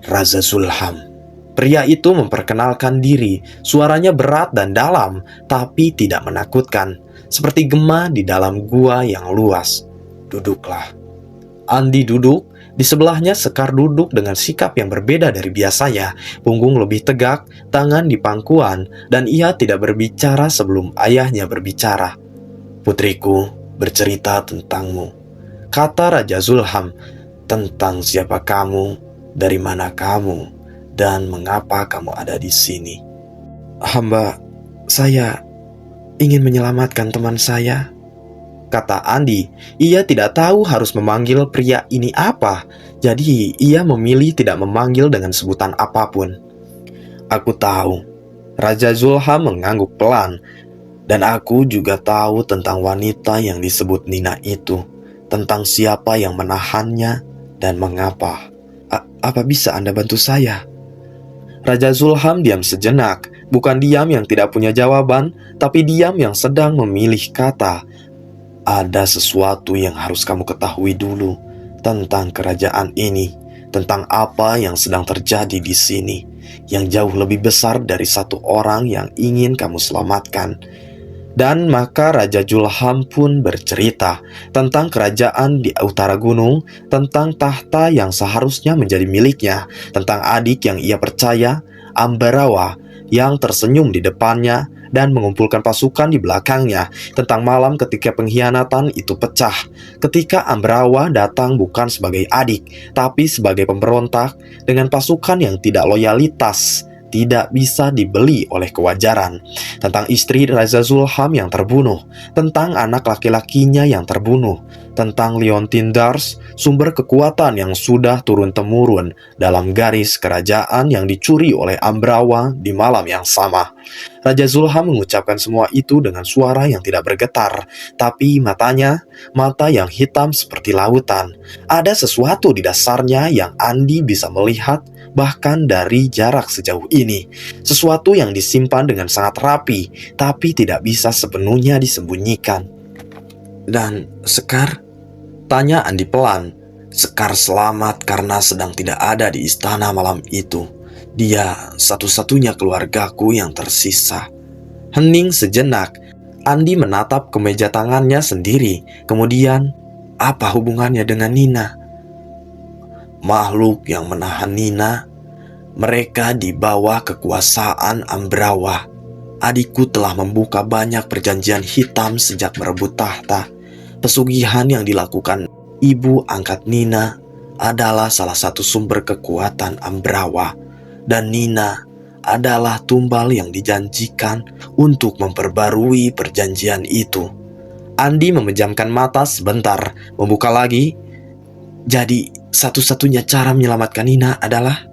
S1: "Raja Zulham." Pria itu memperkenalkan diri, suaranya berat dan dalam, tapi tidak menakutkan, seperti gema di dalam gua yang luas. "Duduklah." Andi duduk, Di sebelahnya Sekar duduk dengan sikap yang berbeda dari biasanya. Punggung lebih tegak, tangan di pangkuan, dan ia tidak berbicara sebelum ayahnya berbicara. "Putriku bercerita tentangmu," kata Raja Zulham, "tentang siapa kamu, dari mana kamu, dan mengapa kamu ada di sini." Saya ingin menyelamatkan teman saya," kata Andi. Ia tidak tahu harus memanggil pria ini apa, jadi ia memilih tidak memanggil dengan sebutan apapun. "Aku tahu," Raja Zulham mengangguk pelan, "dan aku juga tahu tentang wanita yang disebut Nina itu, tentang siapa yang menahannya dan mengapa. Apa bisa Anda bantu saya?" Raja Zulham diam sejenak, bukan diam yang tidak punya jawaban, tapi diam yang sedang memilih kata. "Ada sesuatu yang harus kamu ketahui dulu tentang kerajaan ini, tentang apa yang sedang terjadi di sini, yang jauh lebih besar dari satu orang yang ingin kamu selamatkan." Dan maka Raja Zulham pun bercerita tentang kerajaan di utara gunung, tentang tahta yang seharusnya menjadi miliknya, tentang adik yang ia percaya, Ambarawa, yang tersenyum di depannya dan mengumpulkan pasukan di belakangnya, tentang malam ketika pengkhianatan itu pecah, ketika Ambarawa datang bukan sebagai adik, tapi sebagai pemberontak dengan pasukan yang tidak loyalitas, tidak bisa dibeli oleh kewajaran, tentang istri Raja Zulham yang terbunuh, tentang anak laki-lakinya yang terbunuh, tentang Leontindars, sumber kekuatan yang sudah turun-temurun dalam garis kerajaan yang dicuri oleh Ambrawa di malam yang sama. Raja Zulham mengucapkan semua itu dengan suara yang tidak bergetar, tapi matanya, mata yang hitam seperti lautan. Ada sesuatu di dasarnya yang Andi bisa melihat bahkan dari jarak sejauh ini. Sesuatu yang disimpan dengan sangat rapi, tapi tidak bisa sepenuhnya disembunyikan. "Dan Sekar?" tanya Andi pelan. "Sekar selamat karena sedang tidak ada di istana malam itu. Dia satu-satunya keluargaku yang tersisa." Hening sejenak. Andi menatap ke meja tangannya sendiri. Kemudian, "Apa hubungannya dengan Nina?" "Makhluk yang menahan Nina. Mereka di bawah kekuasaan Ambrawa. Adikku telah membuka banyak perjanjian hitam sejak merebut tahta. Pesugihan yang dilakukan ibu angkat Nina adalah salah satu sumber kekuatan Ambrawa, dan Nina adalah tumbal yang dijanjikan untuk memperbarui perjanjian itu." Andi memejamkan mata sebentar, membuka lagi. "Jadi, satu-satunya cara menyelamatkan Nina adalah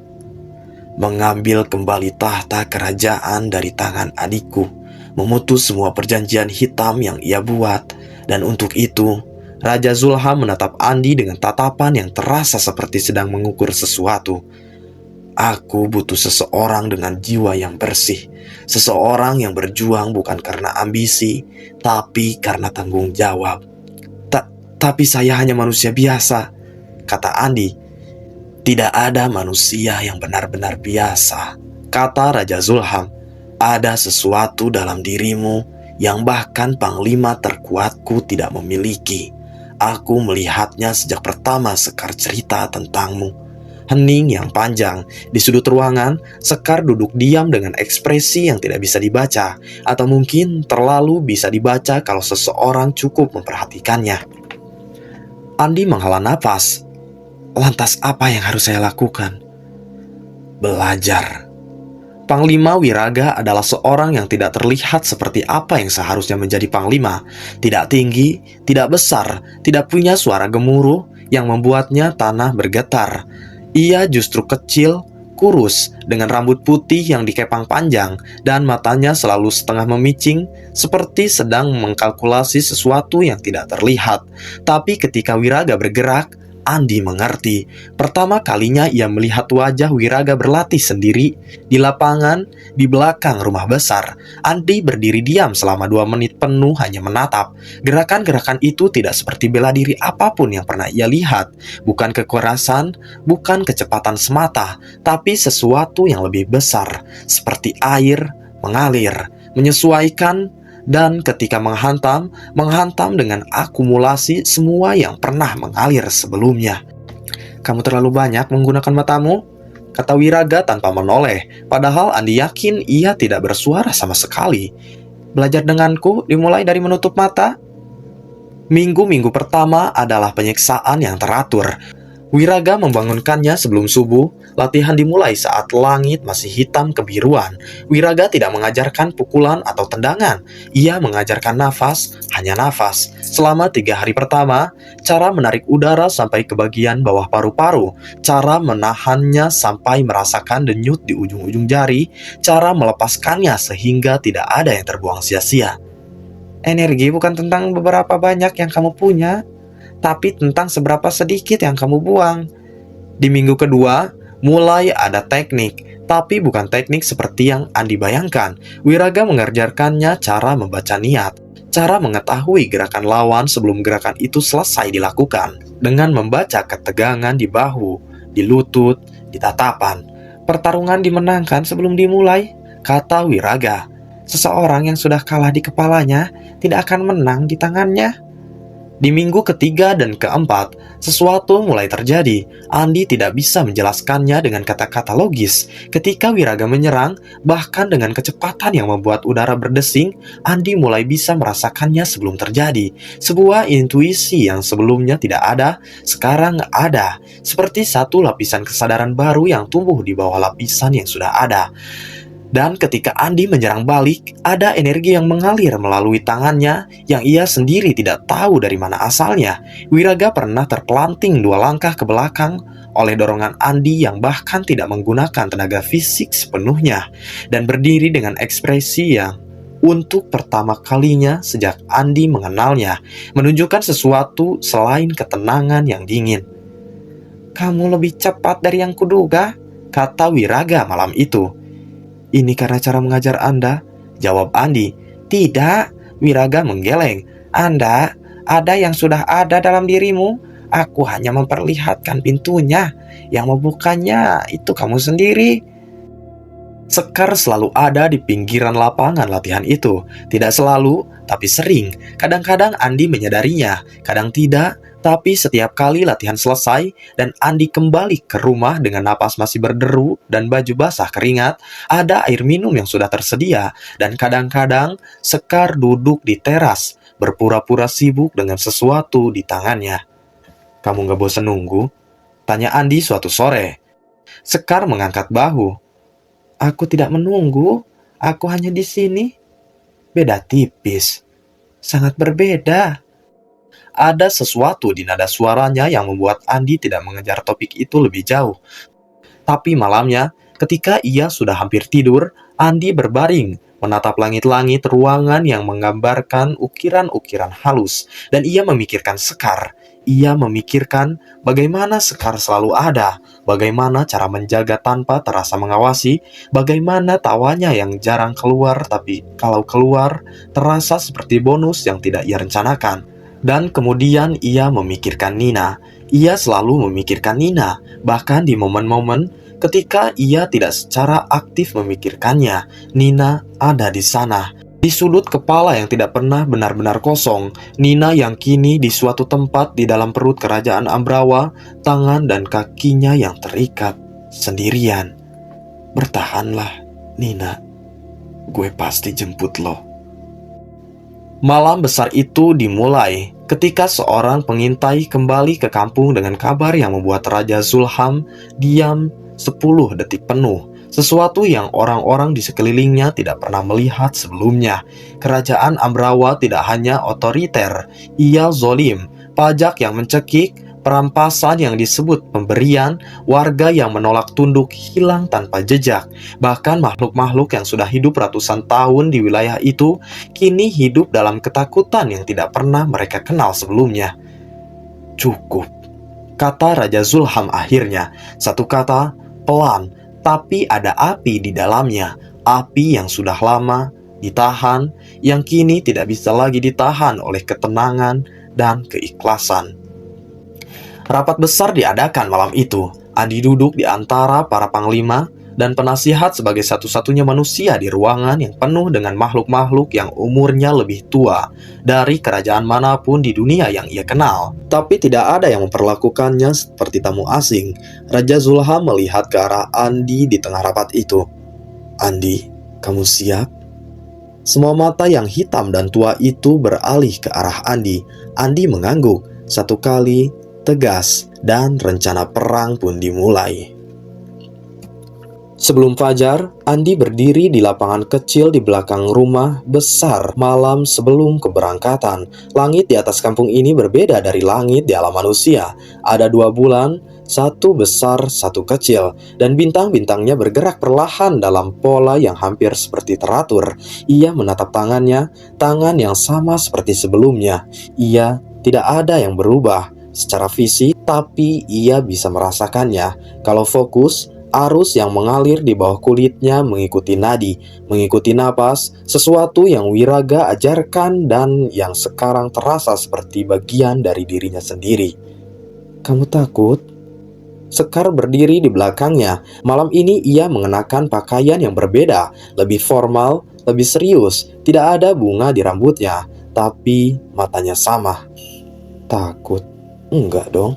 S1: mengambil kembali tahta kerajaan dari tangan adikku, memutus semua perjanjian hitam yang ia buat, dan untuk itu..." Raja Zulham menatap Andi dengan tatapan yang terasa seperti sedang mengukur sesuatu. "Aku butuh seseorang dengan jiwa yang bersih, seseorang yang berjuang bukan karena ambisi, tapi karena tanggung jawab." Tapi saya hanya manusia biasa," kata Andi. "Tidak ada manusia yang benar-benar biasa," kata Raja Zulham. "Ada sesuatu dalam dirimu yang bahkan panglima terkuatku tidak memiliki. Aku melihatnya sejak pertama Sekar cerita tentangmu." Hening yang panjang. Di sudut ruangan, Sekar duduk diam dengan ekspresi yang tidak bisa dibaca, atau mungkin terlalu bisa dibaca kalau seseorang cukup memperhatikannya. Andi menghela napas. "Lantas apa yang harus saya lakukan?" "Belajar." Panglima Wiraga adalah seorang yang tidak terlihat seperti apa yang seharusnya menjadi panglima. Tidak tinggi, tidak besar, tidak punya suara gemuruh yang membuatnya tanah bergetar. Ia justru kecil, kurus, dengan rambut putih yang dikepang panjang, dan matanya selalu setengah memicing, seperti sedang mengkalkulasi sesuatu yang tidak terlihat. Tapi ketika Wiraga bergerak, Andi mengerti. Pertama kalinya ia melihat wajah Wiraga berlatih sendiri di lapangan di belakang rumah besar. Andi berdiri diam selama 2 menit penuh hanya menatap. Gerakan-gerakan itu tidak seperti bela diri apapun yang pernah ia lihat. Bukan kekerasan, bukan kecepatan semata, tapi sesuatu yang lebih besar, seperti air mengalir, menyesuaikan, dan ketika menghantam dengan akumulasi semua yang pernah mengalir sebelumnya. Kamu terlalu banyak menggunakan matamu, kata Wiraga tanpa menoleh, padahal Andi yakin ia tidak bersuara sama sekali. Belajar denganku dimulai dari menutup mata. Minggu-minggu pertama adalah penyiksaan yang teratur. Wiraga membangunkannya sebelum subuh. Latihan dimulai saat langit masih hitam kebiruan. Wiraga tidak mengajarkan pukulan atau tendangan. Ia mengajarkan nafas, hanya nafas. Selama 3 hari pertama, cara menarik udara sampai ke bagian bawah paru-paru, cara menahannya sampai merasakan denyut di ujung-ujung jari, cara melepaskannya sehingga tidak ada yang terbuang sia-sia. Energi bukan tentang beberapa banyak yang kamu punya, tapi tentang seberapa sedikit yang kamu buang. Di minggu kedua, mulai ada teknik, tapi bukan teknik seperti yang Andi bayangkan. Wiraga mengajarkannya cara membaca niat, cara mengetahui gerakan lawan sebelum gerakan itu selesai dilakukan, dengan membaca ketegangan di bahu, di lutut, di tatapan. Pertarungan dimenangkan sebelum dimulai, kata Wiraga. Seseorang yang sudah kalah di kepalanya tidak akan menang di tangannya. Di minggu ketiga dan keempat, sesuatu mulai terjadi. Andi tidak bisa menjelaskannya dengan kata-kata logis. Ketika Wiraga menyerang, bahkan dengan kecepatan yang membuat udara berdesing, Andi mulai bisa merasakannya sebelum terjadi. Sebuah intuisi yang sebelumnya tidak ada, sekarang ada. Seperti satu lapisan kesadaran baru yang tumbuh di bawah lapisan yang sudah ada. Dan ketika Andi menyerang balik, ada energi yang mengalir melalui tangannya yang ia sendiri tidak tahu dari mana asalnya. Wiraga pernah terpelanting 2 langkah ke belakang oleh dorongan Andi yang bahkan tidak menggunakan tenaga fisik sepenuhnya, dan berdiri dengan ekspresi yang untuk pertama kalinya sejak Andi mengenalnya, menunjukkan sesuatu selain ketenangan yang dingin. Kamu lebih cepat dari yang kuduga, kata Wiraga malam itu. Ini karena cara mengajar Anda, jawab Andi. Tidak, Wiraga menggeleng. Anda, ada yang sudah ada dalam dirimu. Aku hanya memperlihatkan pintunya. Yang membukanya itu kamu sendiri. Sekar selalu ada di pinggiran lapangan latihan itu. Tidak selalu, tapi sering. Kadang-kadang Andi menyadarinya, kadang tidak. Tapi setiap kali latihan selesai dan Andi kembali ke rumah dengan napas masih berderu dan baju basah keringat, ada air minum yang sudah tersedia, dan kadang-kadang Sekar duduk di teras, berpura-pura sibuk dengan sesuatu di tangannya. Kamu gak bosan nunggu? Tanya Andi suatu sore. Sekar mengangkat bahu. Aku tidak menunggu, aku hanya di sini. Beda tipis, sangat berbeda. Ada sesuatu di nada suaranya yang membuat Andi tidak mengejar topik itu lebih jauh. Tapi malamnya, ketika ia sudah hampir tidur, Andi berbaring, menatap langit-langit ruangan yang menggambarkan ukiran-ukiran halus. Dan ia memikirkan Sekar. Ia memikirkan bagaimana Sekar selalu ada, bagaimana cara menjaga tanpa terasa mengawasi, bagaimana tawanya yang jarang keluar tapi kalau keluar terasa seperti bonus yang tidak ia rencanakan. Dan kemudian ia memikirkan Nina. Ia selalu memikirkan Nina, bahkan di momen-momen ketika ia tidak secara aktif memikirkannya. Nina ada di sana, di sudut kepala yang tidak pernah benar-benar kosong. Nina yang kini di suatu tempat di dalam perut kerajaan Ambrawa, tangan dan kakinya yang terikat, sendirian. Bertahanlah, Nina. Gue pasti jemput lo. Malam besar itu dimulai ketika seorang pengintai kembali ke kampung dengan kabar yang membuat Raja Zulham diam 10 detik penuh. Sesuatu yang orang-orang di sekelilingnya tidak pernah melihat sebelumnya. Kerajaan Ambrawa tidak hanya otoriter, ia zolim. Pajak yang mencekik, perampasan yang disebut pemberian, warga yang menolak tunduk hilang tanpa jejak. Bahkan makhluk-makhluk yang sudah hidup ratusan tahun di wilayah itu kini hidup dalam ketakutan yang tidak pernah mereka kenal sebelumnya. Cukup, kata Raja Zulham akhirnya. Satu kata, pelan, tapi ada api di dalamnya. Api yang sudah lama ditahan, yang kini tidak bisa lagi ditahan oleh ketenangan dan keikhlasan. Rapat besar diadakan malam itu. Andi duduk di antara para panglima, dan penasihat sebagai satu-satunya manusia di ruangan yang penuh dengan makhluk-makhluk yang umurnya lebih tua dari kerajaan manapun di dunia yang ia kenal. Tapi tidak ada yang memperlakukannya seperti tamu asing. Raja Zulham melihat ke arah Andi di tengah rapat itu. "Andi, kamu siap?" Semua mata yang hitam dan tua itu beralih ke arah Andi. Andi mengangguk satu kali, tegas, dan rencana perang pun dimulai. Sebelum fajar, Andi berdiri di lapangan kecil di belakang rumah besar malam sebelum keberangkatan. Langit di atas kampung ini berbeda dari langit di alam manusia. Ada 2 bulan, satu besar, satu kecil, dan bintang-bintangnya bergerak perlahan dalam pola yang hampir seperti teratur. Ia menatap tangannya, tangan yang sama seperti sebelumnya. Ia tidak ada yang berubah secara fisik, tapi ia bisa merasakannya. Kalau fokus, arus yang mengalir di bawah kulitnya mengikuti nadi, mengikuti napas, sesuatu yang Wiraga ajarkan dan yang sekarang terasa seperti bagian dari dirinya sendiri. "Kamu takut?" Sekar berdiri di belakangnya. Malam ini ia mengenakan pakaian yang berbeda, lebih formal, lebih serius. Tidak ada bunga di rambutnya, tapi matanya sama. "Takut? Enggak dong,"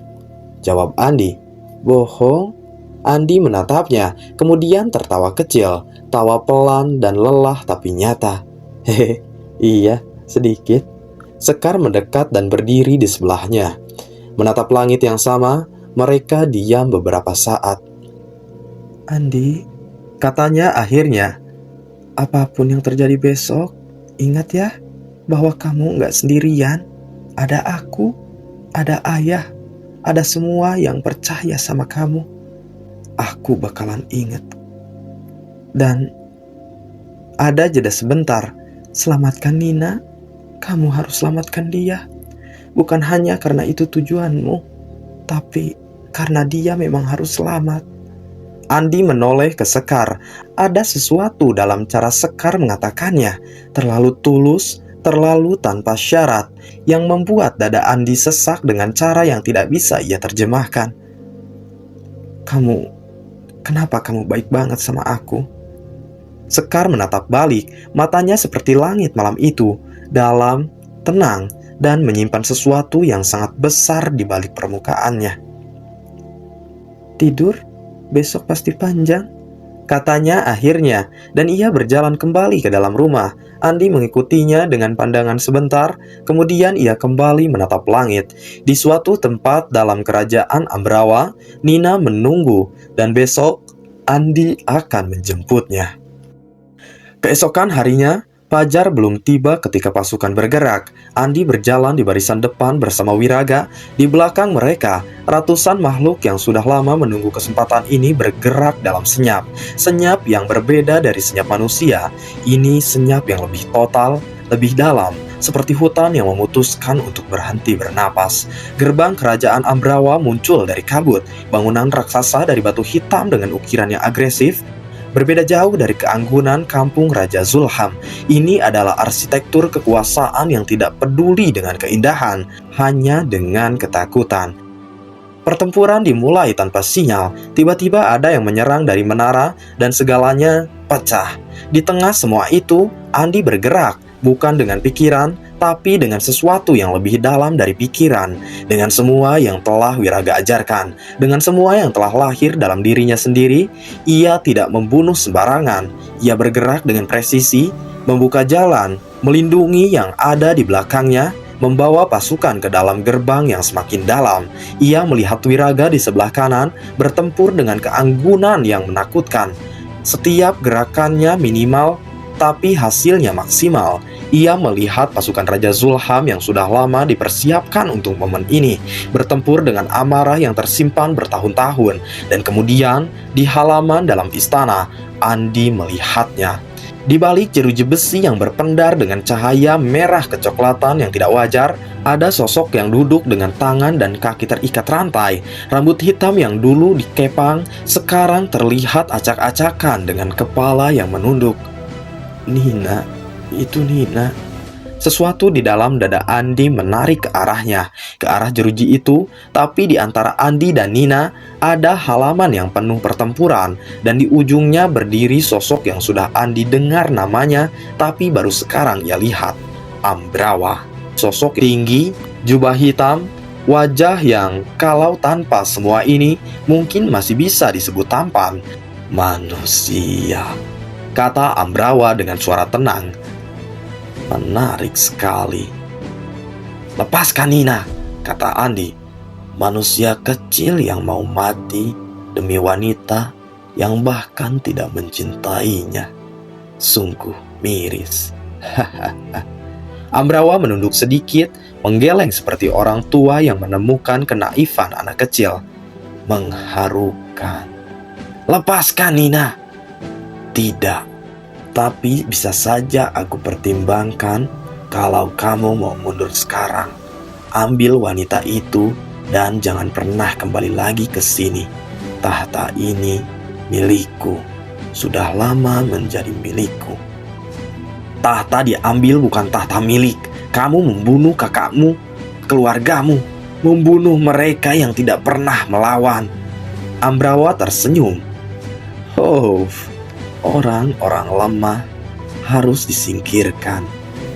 S1: jawab Andi. "Bohong?" Andi menatapnya, kemudian tertawa kecil, tawa pelan dan lelah tapi nyata. "Hehe, iya, sedikit." Sekar mendekat dan berdiri di sebelahnya. Menatap langit yang sama, mereka diam beberapa saat. "Andi," katanya akhirnya, "apapun yang terjadi besok, ingat ya, bahwa kamu nggak sendirian. Ada aku, ada ayah, ada semua yang percaya sama kamu. Aku bakalan ingat. Dan ada jeda sebentar. Selamatkan Nina. Kamu harus selamatkan dia. Bukan hanya karena itu tujuanmu, tapi karena dia memang harus selamat." Andi menoleh ke Sekar. Ada sesuatu dalam cara Sekar mengatakannya, terlalu tulus, terlalu tanpa syarat, yang membuat dada Andi sesak dengan cara yang tidak bisa ia terjemahkan. Kenapa kamu baik banget sama aku?" Sekar menatap balik, matanya seperti langit malam itu, dalam, tenang, dan menyimpan sesuatu yang sangat besar di balik permukaannya. "Tidur? Besok pasti panjang," katanya akhirnya, dan ia berjalan kembali ke dalam rumah. Andi mengikutinya dengan pandangan sebentar, kemudian ia kembali menatap langit. Di suatu tempat dalam kerajaan Ambrawa, Nina menunggu, dan besok Andi akan menjemputnya. Keesokan harinya, fajar belum tiba ketika pasukan bergerak. Andi berjalan di barisan depan bersama Wiraga. Di belakang mereka, ratusan makhluk yang sudah lama menunggu kesempatan ini bergerak dalam senyap. Senyap yang berbeda dari senyap manusia. Ini senyap yang lebih total, lebih dalam, seperti hutan yang memutuskan untuk berhenti bernapas. Gerbang kerajaan Ambrawa muncul dari kabut. Bangunan raksasa dari batu hitam dengan ukiran yang agresif, berbeda jauh dari keanggunan kampung Raja Zulham. Ini adalah arsitektur kekuasaan yang tidak peduli dengan keindahan, hanya dengan ketakutan. Pertempuran dimulai tanpa sinyal. Tiba-tiba ada yang menyerang dari menara dan segalanya pecah. Di tengah semua itu, Andi bergerak, bukan dengan pikiran, tapi dengan sesuatu yang lebih dalam dari pikiran, dengan semua yang telah Wiraga ajarkan, dengan semua yang telah lahir dalam dirinya sendiri. Ia tidak membunuh sembarangan. Ia bergerak dengan presisi, membuka jalan, melindungi yang ada di belakangnya, membawa pasukan ke dalam gerbang yang semakin dalam. Ia melihat Wiraga di sebelah kanan, bertempur dengan keanggunan yang menakutkan. Setiap gerakannya minimal, tapi hasilnya maksimal. Ia melihat pasukan Raja Zulham yang sudah lama dipersiapkan untuk momen ini, bertempur dengan amarah yang tersimpan bertahun-tahun. Dan kemudian, di halaman dalam istana, Andi melihatnya. Di balik jeruji besi yang berpendar dengan cahaya merah kecoklatan yang tidak wajar, ada sosok yang duduk dengan tangan dan kaki terikat rantai. Rambut hitam yang dulu dikepang, sekarang terlihat acak-acakan dengan kepala yang menunduk. "Nina, itu Nina." Sesuatu di dalam dada Andi menarik ke arahnya, ke arah jeruji itu, tapi di antara Andi dan Nina ada halaman yang penuh pertempuran, dan di ujungnya berdiri sosok yang sudah Andi dengar namanya, tapi baru sekarang ia lihat. Ambrawa. Sosok tinggi, jubah hitam, wajah yang kalau tanpa semua ini mungkin masih bisa disebut tampan. Manusia, kata Ambrawa dengan suara tenang. Menarik sekali. Lepaskan Nina, kata Andi. Manusia kecil yang mau mati demi wanita yang bahkan tidak mencintainya. Sungguh miris. Ambrawa menunduk sedikit, menggeleng seperti orang tua yang menemukan kenaifan anak kecil. Mengharukan. Lepaskan Nina. Tidak. Tapi bisa saja aku pertimbangkan kalau kamu mau mundur sekarang. Ambil wanita itu dan jangan pernah kembali lagi ke sini. Tahta ini milikku. Sudah lama menjadi milikku. Tahta diambil bukan tahta milik. Kamu membunuh kakakmu, keluargamu, membunuh mereka yang tidak pernah melawan. Ambrawa tersenyum. Oh, orang-orang lemah harus disingkirkan.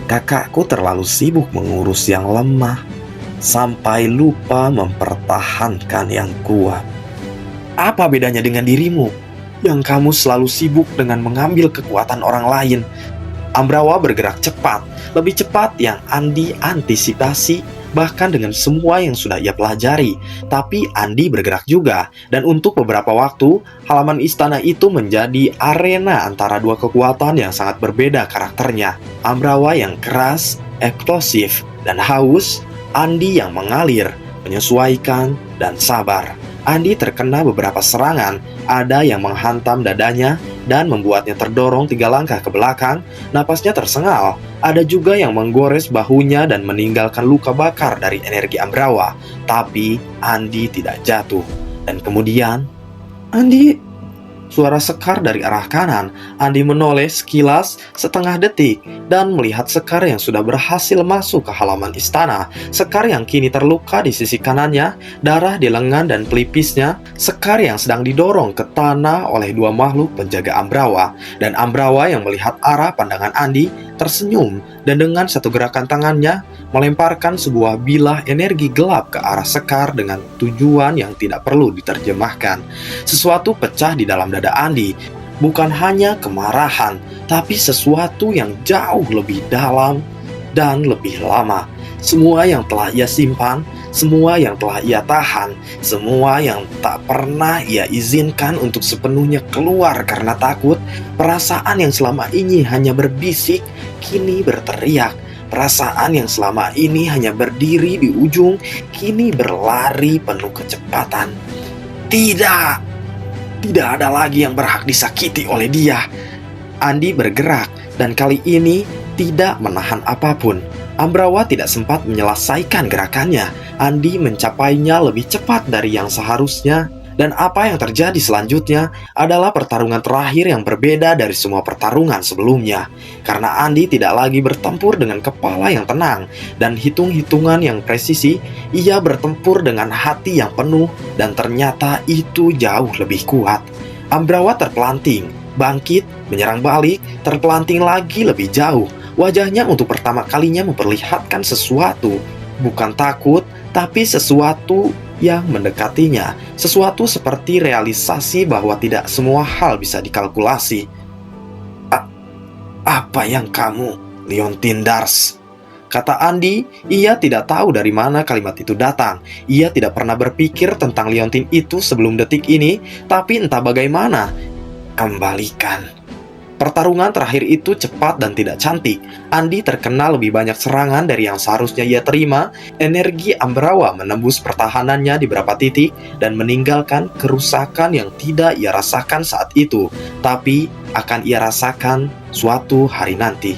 S1: Kakakku terlalu sibuk mengurus yang lemah sampai lupa mempertahankan yang kuat. Apa bedanya dengan dirimu yang kamu selalu sibuk dengan mengambil kekuatan orang lain? Ambrawa bergerak cepat, lebih cepat yang Andi antisipasi, bahkan dengan semua yang sudah ia pelajari. Tapi Andi bergerak juga, dan untuk beberapa waktu, halaman istana itu menjadi arena antara dua kekuatan yang sangat berbeda karakternya. Ambrawa yang keras, eksplosif, dan haus, Andi yang mengalir, menyesuaikan, dan sabar. Andi terkena beberapa serangan, ada yang menghantam dadanya dan membuatnya terdorong 3 langkah ke belakang, napasnya tersengal. Ada juga yang menggores bahunya dan meninggalkan luka bakar dari energi Ambrawa. Tapi Andi tidak jatuh. Dan kemudian, Andi! Suara Sekar dari arah kanan. Andi menoleh sekilas setengah detik dan melihat Sekar yang sudah berhasil masuk ke halaman istana. Sekar yang kini terluka di sisi kanannya, darah di lengan dan pelipisnya. Sekar yang sedang didorong ke tanah oleh 2 makhluk penjaga Ambrawa. Dan Ambrawa yang melihat arah pandangan Andi tersenyum dan dengan satu gerakan tangannya melemparkan sebuah bilah energi gelap ke arah Sekar dengan tujuan yang tidak perlu diterjemahkan. Sesuatu pecah di dalam dada Andi, bukan hanya kemarahan, tapi sesuatu yang jauh lebih dalam dan lebih lama. Semua yang telah ia simpan, semua yang telah ia tahan, semua yang tak pernah ia izinkan untuk sepenuhnya keluar karena takut, perasaan yang selama ini hanya berbisik, kini berteriak. Perasaan yang selama ini hanya berdiri di ujung, kini berlari penuh kecepatan. Tidak! Tidak ada lagi yang berhak disakiti oleh dia. Andi bergerak, dan kali ini tidak menahan apapun. Ambrawa tidak sempat menyelesaikan gerakannya. Andi mencapainya lebih cepat dari yang seharusnya. Dan apa yang terjadi selanjutnya adalah pertarungan terakhir yang berbeda dari semua pertarungan sebelumnya. Karena Andi tidak lagi bertempur dengan kepala yang tenang dan hitung-hitungan yang presisi, ia bertempur dengan hati yang penuh dan ternyata itu jauh lebih kuat. Ambrawa terpelanting, bangkit, menyerang balik, terpelanting lagi lebih jauh. Wajahnya untuk pertama kalinya memperlihatkan sesuatu, bukan takut, tapi sesuatu yang mendekatinya, sesuatu seperti realisasi bahwa tidak semua hal bisa dikalkulasi. Apa yang kamu, Leontin Dars? Kata Andi, ia tidak tahu dari mana kalimat itu datang. Ia tidak pernah berpikir tentang Leontin itu sebelum detik ini, tapi entah bagaimana. Kembalikan. Pertarungan terakhir itu cepat dan tidak cantik. Andi terkena lebih banyak serangan dari yang seharusnya ia terima. Energi Ambrawa menembus pertahanannya di beberapa titik dan meninggalkan kerusakan yang tidak ia rasakan saat itu, tapi akan ia rasakan suatu hari nanti.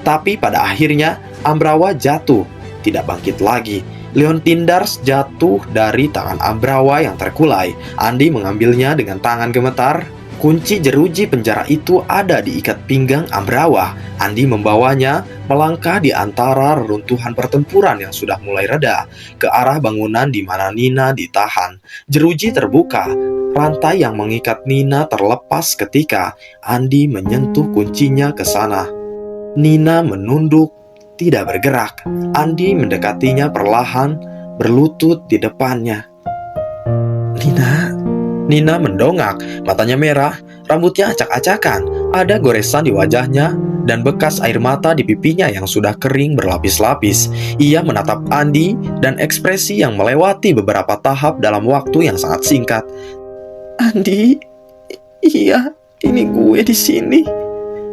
S1: Tapi pada akhirnya Ambrawa jatuh, tidak bangkit lagi. Leontin Dars jatuh dari tangan Ambrawa yang terkulai. Andi mengambilnya dengan tangan gemetar. Kunci jeruji penjara itu ada di ikat pinggang Ambrawa. Andi membawanya melangkah di antara reruntuhan pertempuran yang sudah mulai reda ke arah bangunan di mana Nina ditahan. Jeruji terbuka. Rantai yang mengikat Nina terlepas ketika Andi menyentuh kuncinya ke sana. Nina menunduk, tidak bergerak. Andi mendekatinya perlahan, berlutut di depannya. Nina mendongak, matanya merah, rambutnya acak-acakan, ada goresan di wajahnya, dan bekas air mata di pipinya yang sudah kering berlapis-lapis. Ia menatap Andi dan ekspresi yang melewati beberapa tahap dalam waktu yang sangat singkat. Andi, iya, ini gue di sini.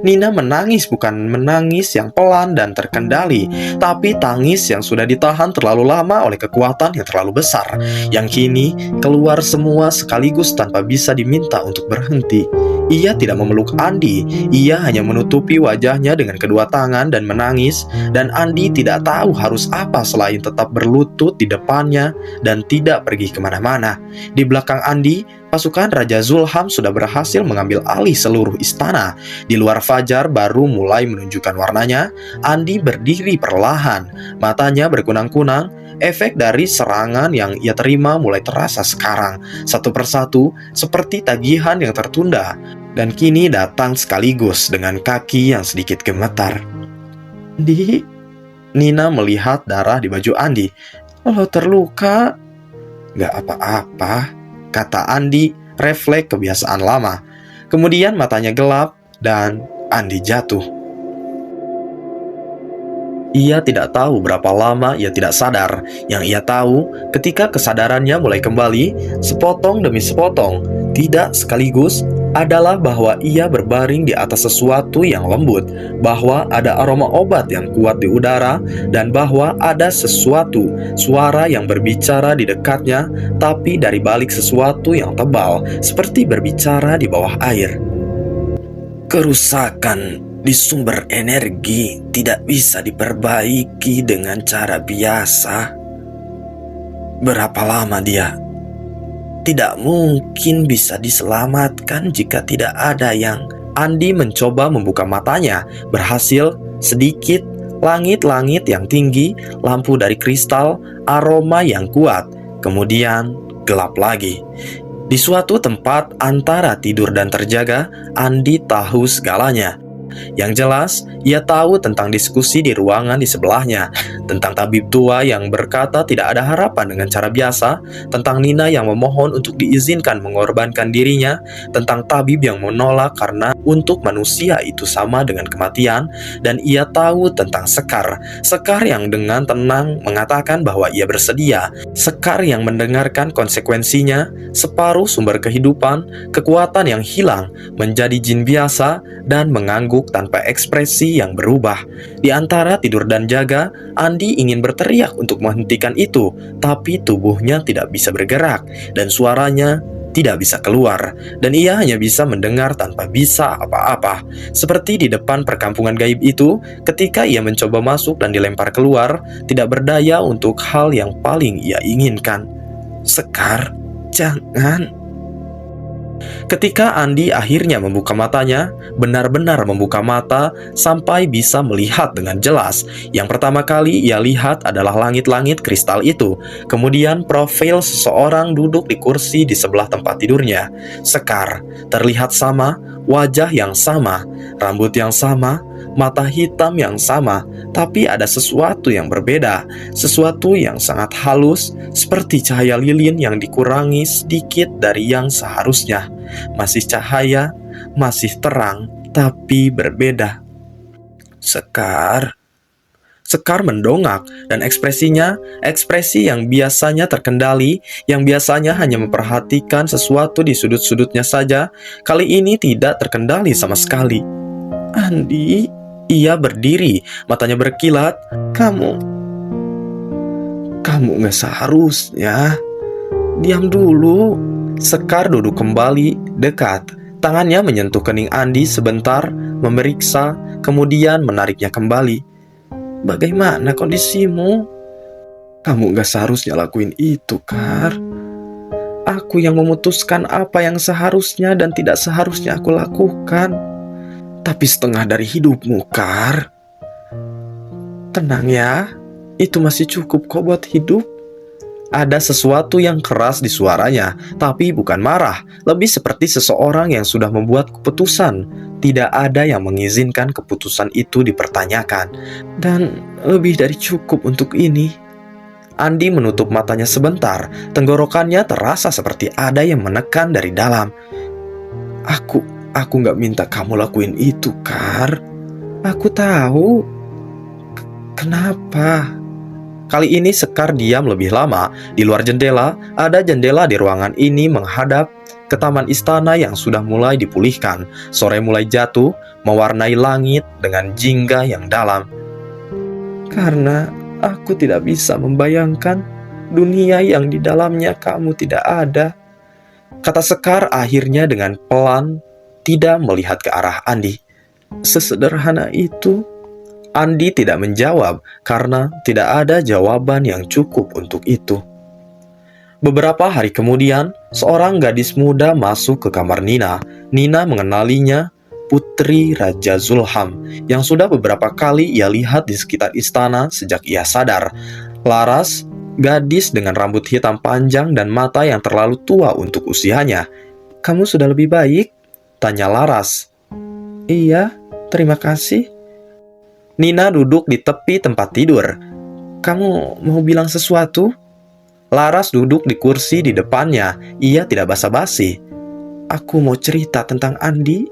S1: Nina menangis, bukan menangis yang pelan dan terkendali, tapi tangis yang sudah ditahan terlalu lama oleh kekuatan yang terlalu besar, yang kini keluar semua sekaligus tanpa bisa diminta untuk berhenti. Ia tidak memeluk Andi, ia hanya menutupi wajahnya dengan kedua tangan dan menangis, dan Andi tidak tahu harus apa selain tetap berlutut di depannya dan tidak pergi kemana-mana. Di belakang Andi, pasukan Raja Zulham sudah berhasil mengambil alih seluruh istana. Di luar fajar baru mulai menunjukkan warnanya. Andi berdiri perlahan, matanya berkunang-kunang. Efek dari serangan yang ia terima mulai terasa sekarang, satu persatu seperti tagihan yang tertunda, dan kini datang sekaligus dengan kaki yang sedikit gemetar. Andi, Nina melihat darah di baju Andi. Lo terluka? Gak apa-apa, kata Andi, refleks kebiasaan lama. Kemudian matanya gelap dan Andi jatuh. Ia tidak tahu berapa lama ia tidak sadar. Yang ia tahu, ketika kesadarannya mulai kembali, sepotong demi sepotong, tidak sekaligus, adalah bahwa ia berbaring di atas sesuatu yang lembut, bahwa ada aroma obat yang kuat di udara, dan bahwa ada sesuatu, suara yang berbicara di dekatnya, tapi dari balik sesuatu yang tebal, seperti berbicara di bawah air. Kerusakan di sumber energi tidak bisa diperbaiki dengan cara biasa. Berapa lama dia? Tidak mungkin bisa diselamatkan jika tidak ada yang... Andi mencoba membuka matanya, berhasil sedikit. Langit-langit yang tinggi, lampu dari kristal, aroma yang kuat, kemudian gelap lagi. Di suatu tempat antara tidur dan terjaga, Andi tahu segalanya. Yang jelas, ia tahu tentang diskusi di ruangan di sebelahnya, tentang tabib tua yang berkata tidak ada harapan dengan cara biasa, tentang Nina yang memohon untuk diizinkan mengorbankan dirinya, tentang tabib yang menolak karena untuk manusia itu sama dengan kematian, dan ia tahu tentang Sekar yang dengan tenang mengatakan bahwa ia bersedia, Sekar yang mendengarkan konsekuensinya, separuh sumber kehidupan, kekuatan yang hilang, menjadi jin biasa, dan mengangguk tanpa ekspresi yang berubah. Di antara tidur dan jaga, Andi ingin berteriak untuk menghentikan itu, tapi tubuhnya tidak bisa bergerak, dan suaranya tidak bisa keluar, dan ia hanya bisa mendengar tanpa bisa apa-apa. Seperti di depan perkampungan gaib itu, ketika ia mencoba masuk dan dilempar keluar, tidak berdaya untuk hal yang paling ia inginkan. Sekar, jangan. Ketika Andi akhirnya membuka matanya, benar-benar membuka mata sampai bisa melihat dengan jelas. Yang pertama kali ia lihat adalah langit-langit kristal itu. Kemudian profil seseorang duduk di kursi di sebelah tempat tidurnya. Sekar, terlihat sama, wajah yang sama, rambut yang sama, mata hitam yang sama, tapi ada sesuatu yang berbeda, sesuatu yang sangat halus, seperti cahaya lilin yang dikurangi sedikit dari yang seharusnya. Masih cahaya, masih terang, tapi berbeda. Sekar mendongak, dan ekspresinya, ekspresi yang biasanya terkendali, yang biasanya hanya memperhatikan sesuatu di sudut-sudutnya saja, kali ini tidak terkendali sama sekali. Andi, ia berdiri, matanya berkilat. Kamu gak seharusnya. Diam dulu. Sekar duduk kembali, dekat. Tangannya menyentuh kening Andi sebentar, memeriksa, kemudian menariknya kembali. Bagaimana kondisimu? Kamu gak seharusnya lakuin itu, Kar. Aku yang memutuskan apa yang seharusnya dan tidak seharusnya aku lakukan. Tapi setengah dari hidupmu, Kar. Tenang ya, itu masih cukup kok buat hidup. Ada sesuatu yang keras di suaranya, tapi bukan marah. Lebih seperti seseorang yang sudah membuat keputusan. Tidak ada yang mengizinkan keputusan itu dipertanyakan. Dan lebih dari cukup untuk ini. Andi menutup matanya sebentar. Tenggorokannya terasa seperti ada yang menekan dari dalam. Aku gak minta kamu lakuin itu, Kar. Aku tahu. Kenapa? Kali ini Sekar diam lebih lama. Di luar jendela, ada jendela di ruangan ini menghadap ke taman istana yang sudah mulai dipulihkan. Sore mulai jatuh, mewarnai langit dengan jingga yang dalam. Karena aku tidak bisa membayangkan dunia yang di dalamnya kamu tidak ada, kata Sekar akhirnya dengan pelan, tidak melihat ke arah Andi. Sesederhana itu. Andi tidak menjawab karena tidak ada jawaban yang cukup untuk itu. Beberapa hari kemudian, seorang gadis muda masuk ke kamar Nina. Nina mengenalinya, Putri Raja Zulham, yang sudah beberapa kali ia lihat di sekitar istana sejak ia sadar. Laras, gadis dengan rambut hitam panjang dan mata yang terlalu tua untuk usianya. "Kamu sudah lebih baik?" tanya Laras. "Iya, terima kasih." Nina duduk di tepi tempat tidur. "Kamu mau bilang sesuatu?" Laras duduk di kursi di depannya. Ia tidak basa-basi. "Aku mau cerita tentang Andi."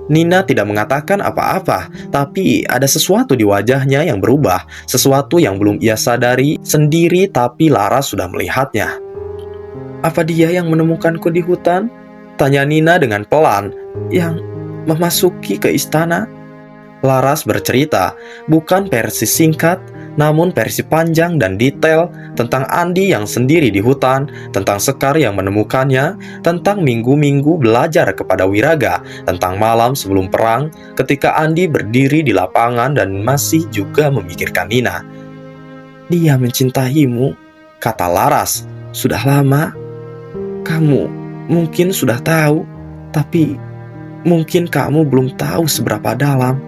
S1: Nina tidak mengatakan apa-apa, tapi ada sesuatu di wajahnya yang berubah. Sesuatu yang belum ia sadari sendiri, tapi Laras sudah melihatnya. "Apa dia yang menemukanku di hutan?" tanya Nina dengan pelan. "Yang memasuki ke istana?" Laras bercerita, bukan versi singkat, namun versi panjang dan detail tentang Andi yang sendiri di hutan, tentang Sekar yang menemukannya, tentang minggu-minggu belajar kepada Wiraga, tentang malam sebelum perang ketika Andi berdiri di lapangan dan masih juga memikirkan Nina. "Dia mencintaimu," kata Laras. "Sudah lama. Kamu mungkin sudah tahu, tapi mungkin kamu belum tahu seberapa dalam."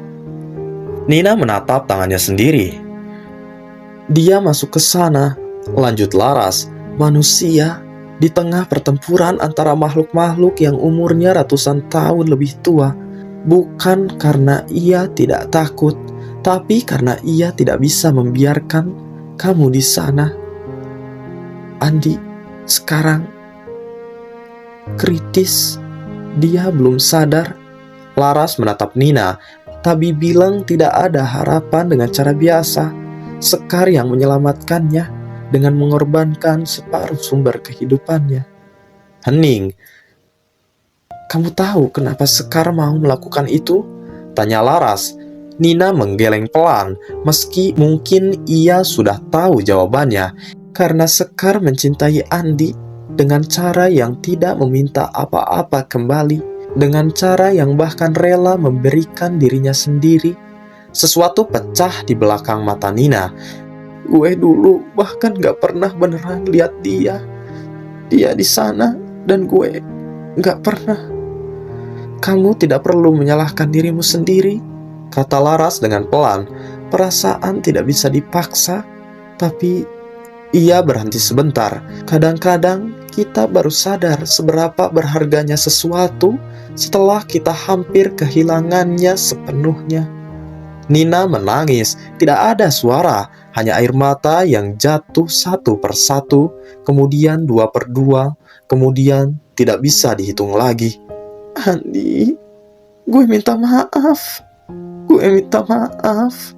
S1: Nina menatap tangannya sendiri. "Dia masuk ke sana," lanjut Laras. "Manusia di tengah pertempuran antara makhluk-makhluk yang umurnya ratusan tahun lebih tua. Bukan karena ia tidak takut, tapi karena ia tidak bisa membiarkan kamu di sana. Andi sekarang kritis. Dia belum sadar." Laras menatap Nina. Tabi bilang tidak ada harapan dengan cara biasa. Sekar yang menyelamatkannya dengan mengorbankan separuh sumber kehidupannya. Hening. "Kamu tahu kenapa Sekar mau melakukan itu?" tanya Laras. Nina menggeleng pelan, meski mungkin ia sudah tahu jawabannya. Karena Sekar mencintai Andi dengan cara yang tidak meminta apa-apa kembali. Dengan cara yang bahkan rela memberikan dirinya sendiri. Sesuatu pecah di belakang mata Nina. "Gue dulu bahkan gak pernah beneran lihat dia. Dia di sana dan gue gak pernah." "Kamu tidak perlu menyalahkan dirimu sendiri," kata Laras dengan pelan. "Perasaan tidak bisa dipaksa." Tapi ia berhenti sebentar. Kadang-kadang kita baru sadar seberapa berharganya sesuatu setelah kita hampir kehilangannya sepenuhnya. Nina menangis, tidak ada suara, hanya air mata yang jatuh satu per satu, kemudian dua per dua, kemudian tidak bisa dihitung lagi. "Andi, gue minta maaf. Gue minta maaf."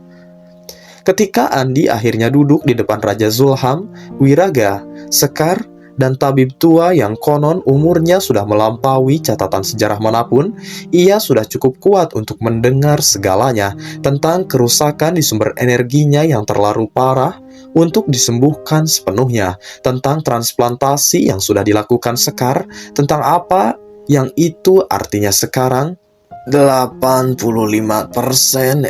S1: Ketika Andi akhirnya duduk di depan Raja Zulham, Wiraga, Sekar, dan tabib tua yang konon umurnya sudah melampaui catatan sejarah manapun, ia sudah cukup kuat untuk mendengar segalanya tentang kerusakan di sumber energinya yang terlalu parah untuk disembuhkan sepenuhnya, tentang transplantasi yang sudah dilakukan Sekar, tentang apa yang itu artinya sekarang. 85%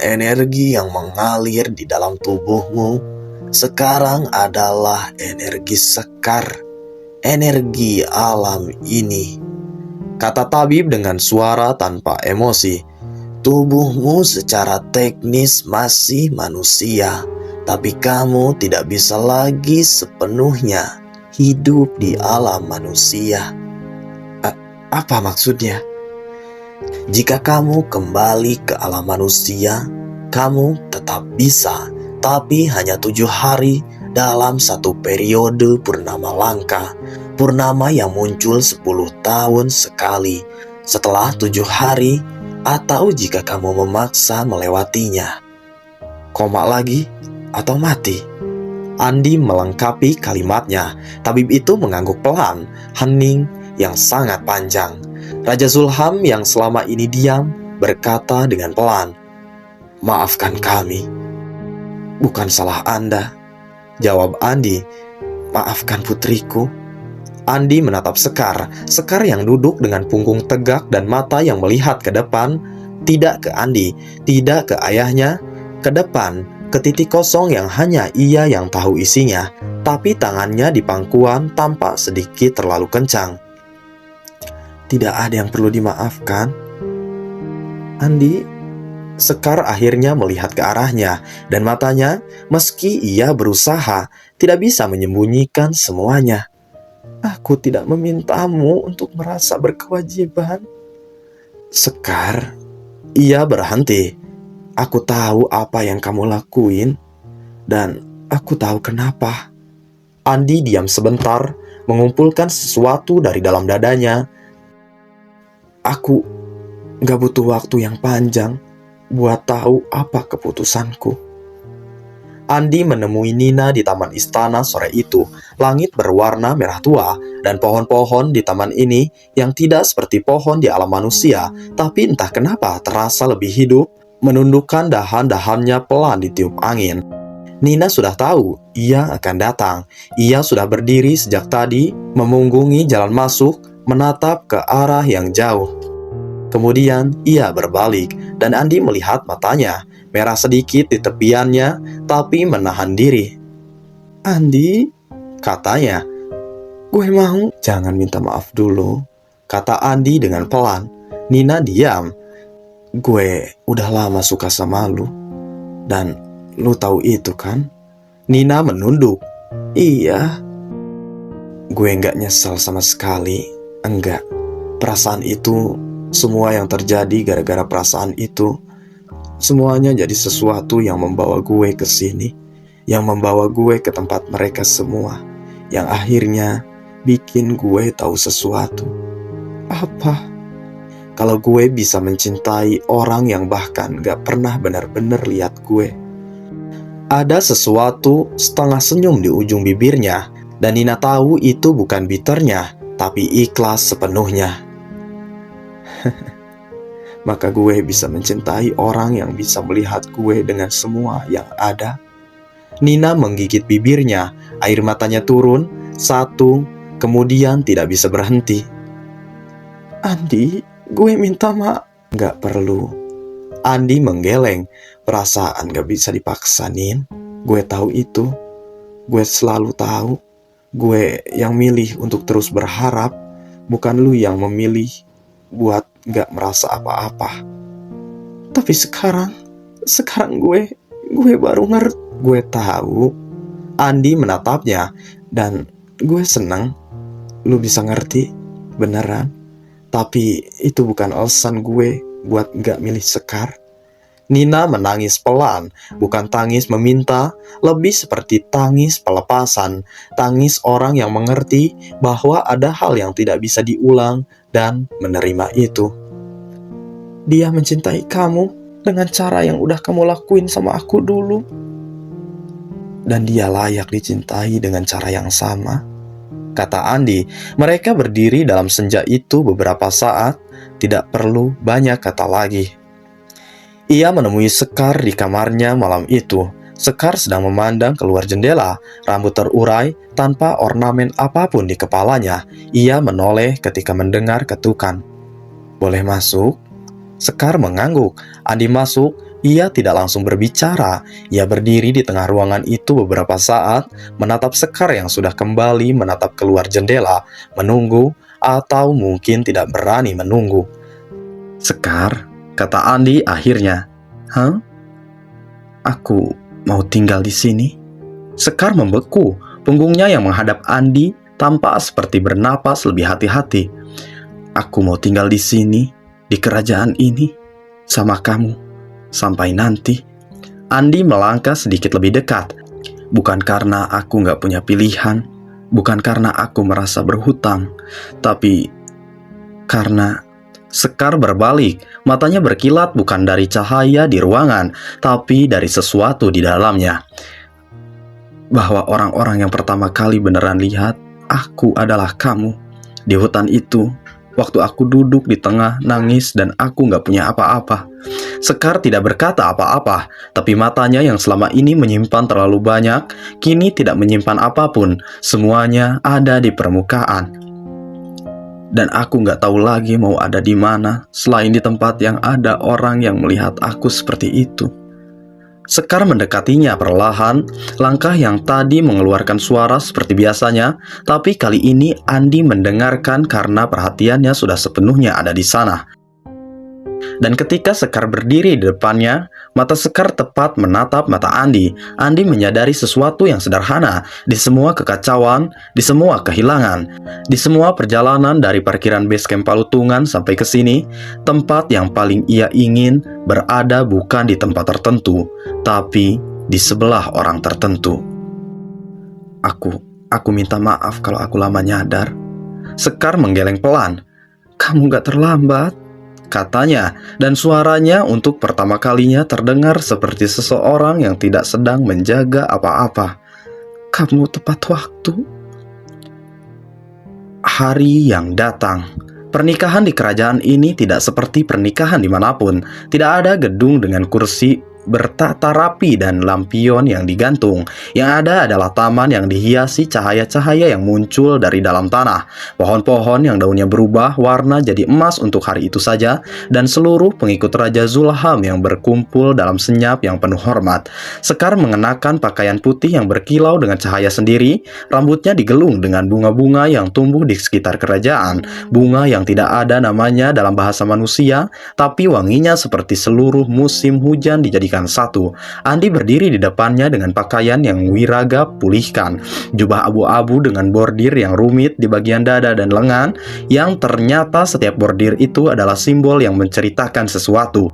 S1: energi yang mengalir di dalam tubuhmu sekarang adalah energi Sekar.
S2: energi alam ini, kata tabib dengan suara tanpa emosi. Tubuhmu secara teknis masih manusia, tapi kamu tidak bisa lagi sepenuhnya hidup di alam manusia.
S1: Apa maksudnya?
S2: Jika kamu kembali ke alam manusia, kamu tetap bisa, tapi hanya 7 hari dalam satu periode purnama langka. Purnama yang muncul 10 tahun sekali. Setelah 7 hari, atau jika kamu memaksa melewatinya.
S1: Koma lagi atau mati?
S2: Andi melengkapi kalimatnya. Tabib itu mengangguk pelan, hening yang sangat panjang. Raja Zulham yang selama ini diam berkata dengan pelan, "Maafkan kami."
S1: "Bukan salah Anda," jawab Andi. "Maafkan putriku."
S2: Andi menatap Sekar yang duduk dengan punggung tegak dan mata yang melihat ke depan, tidak ke Andi, tidak ke ayahnya, ke depan, ke titik kosong yang hanya ia yang tahu isinya, tapi tangannya di pangkuan tampak sedikit terlalu kencang.
S1: "Tidak ada yang perlu dimaafkan,
S2: Andi." Sekar akhirnya melihat ke arahnya, dan matanya, meski ia berusaha, tidak bisa menyembunyikan semuanya.
S1: "Aku tidak memintamu untuk merasa berkewajiban."
S2: "Sekar," ia berhenti.
S1: "Aku tahu apa yang kamu lakuin, dan aku tahu kenapa."
S2: Andi diam sebentar, mengumpulkan sesuatu dari dalam dadanya.
S1: "Aku gak butuh waktu yang panjang buat tahu apa keputusanku."
S2: Andi menemui Nina di taman istana sore itu. Langit berwarna merah tua, dan pohon-pohon di taman ini yang tidak seperti pohon di alam manusia, tapi entah kenapa terasa lebih hidup, menundukkan dahan-dahannya pelan ditiup angin. Nina sudah tahu ia akan datang. Ia sudah berdiri sejak tadi, memunggungi jalan masuk, menatap ke arah yang jauh. Kemudian ia berbalik, dan Andi melihat matanya, merah sedikit di tepiannya, tapi menahan diri.
S1: "Andi,"
S2: katanya.
S1: "gue mau." "Jangan minta maaf dulu,"
S2: kata Andi dengan pelan. Nina diam.
S1: "Gue udah lama suka sama lu, dan lu tahu itu kan?"
S2: Nina menunduk.
S1: "Iya." "Gue gak nyesel sama sekali, enggak. Perasaan itu, semua yang terjadi gara-gara perasaan itu, semuanya jadi sesuatu yang membawa gue ke sini, yang membawa gue ke tempat mereka semua, yang akhirnya bikin gue tahu sesuatu."
S2: "Apa?" "Kalau gue bisa mencintai orang yang bahkan gak pernah benar-benar lihat gue." Ada sesuatu setengah senyum di ujung bibirnya, dan Nina tahu itu bukan bitternya, tapi ikhlas sepenuhnya.
S1: "Maka gue bisa mencintai orang yang bisa melihat gue dengan semua yang ada."
S2: Nina menggigit bibirnya, air matanya turun, satu, kemudian tidak bisa berhenti.
S1: "Andi, gue minta maaf."
S2: "Gak perlu." Andi menggeleng.
S1: "Perasaan gak bisa dipaksa, Nin. Gue tahu itu. Gue selalu tahu. Gue yang milih untuk terus berharap, bukan lu yang memilih buat gak merasa apa-apa."
S2: Tapi sekarang gue baru ngerti."
S1: "Gue tahu."
S2: Andi menatapnya.
S1: "Dan gue senang lu bisa ngerti, beneran. Tapi itu bukan alasan gue buat gak milih Sekar."
S2: Nina menangis pelan, bukan tangis meminta, lebih seperti tangis pelepasan, tangis orang yang mengerti bahwa ada hal yang tidak bisa diulang dan menerima itu.
S1: "Dia mencintai kamu dengan cara yang udah kamu lakuin sama aku dulu. Dan dia layak dicintai dengan cara yang sama,"
S2: kata Andi. Mereka berdiri dalam senja itu beberapa saat, tidak perlu banyak kata lagi. Ia menemui Sekar di kamarnya malam itu. Sekar sedang memandang keluar jendela, rambut terurai tanpa ornamen apapun di kepalanya. Ia menoleh ketika mendengar ketukan.
S1: "Boleh masuk?"
S2: Sekar mengangguk. Andi masuk, Ia tidak langsung berbicara. Ia berdiri di tengah ruangan itu beberapa saat, menatap Sekar yang sudah kembali menatap keluar jendela, menunggu atau mungkin tidak berani menunggu.
S1: "Sekar," kata Andi akhirnya. "Hah? Aku mau tinggal di sini?" Sekar membeku, punggungnya yang menghadap Andi tampak seperti bernapas lebih hati-hati. "Aku mau tinggal di sini, di kerajaan ini, sama kamu, sampai nanti." Andi melangkah sedikit lebih dekat. "Bukan karena aku nggak punya pilihan, bukan karena aku merasa berhutang, tapi karena..." Sekar berbalik, matanya berkilat bukan dari cahaya di ruangan, tapi dari sesuatu di dalamnya. "Bahwa orang-orang yang pertama kali beneran lihat aku adalah kamu. Di hutan itu, waktu aku duduk di tengah nangis dan aku nggak punya apa-apa." Sekar tidak berkata apa-apa, tapi matanya yang selama ini menyimpan terlalu banyak, kini tidak menyimpan apapun. Semuanya ada di permukaan. "Dan aku nggak tahu lagi mau ada di mana, selain di tempat yang ada orang yang melihat aku seperti itu." Sekar mendekatinya perlahan, langkah yang tadi mengeluarkan suara seperti biasanya, tapi kali ini Andi mendengarkan karena perhatiannya sudah sepenuhnya ada di sana. Dan ketika Sekar berdiri di depannya, mata Sekar tepat menatap mata Andi. Andi menyadari sesuatu yang sederhana. Di semua kekacauan, di semua kehilangan, di semua perjalanan dari parkiran base camp Palutungan sampai ke sini, tempat yang paling ia ingin berada bukan di tempat tertentu, tapi di sebelah orang tertentu. Aku minta maaf kalau aku lama nyadar." Sekar menggeleng pelan. "Kamu gak terlambat," katanya, dan suaranya untuk pertama kalinya terdengar seperti seseorang yang tidak sedang menjaga apa-apa. "Kamu tepat waktu." Hari yang datang. Pernikahan di kerajaan ini tidak seperti pernikahan dimanapun. Tidak ada gedung dengan kursi bertata rapi dan lampion yang digantung. Yang ada adalah taman yang dihiasi cahaya-cahaya yang muncul dari dalam tanah, pohon-pohon yang daunnya berubah warna jadi emas untuk hari itu saja, dan seluruh pengikut Raja Zulham yang berkumpul dalam senyap yang penuh hormat. Sekar mengenakan pakaian putih yang berkilau dengan cahaya sendiri, rambutnya digelung dengan bunga-bunga yang tumbuh di sekitar kerajaan, bunga yang tidak ada namanya dalam bahasa manusia, tapi wanginya seperti seluruh musim hujan dijadikan satu. Andi berdiri di depannya dengan pakaian yang Wiraga pulihkan, jubah abu-abu dengan bordir yang rumit di bagian dada dan lengan, yang ternyata setiap bordir itu adalah simbol yang menceritakan sesuatu.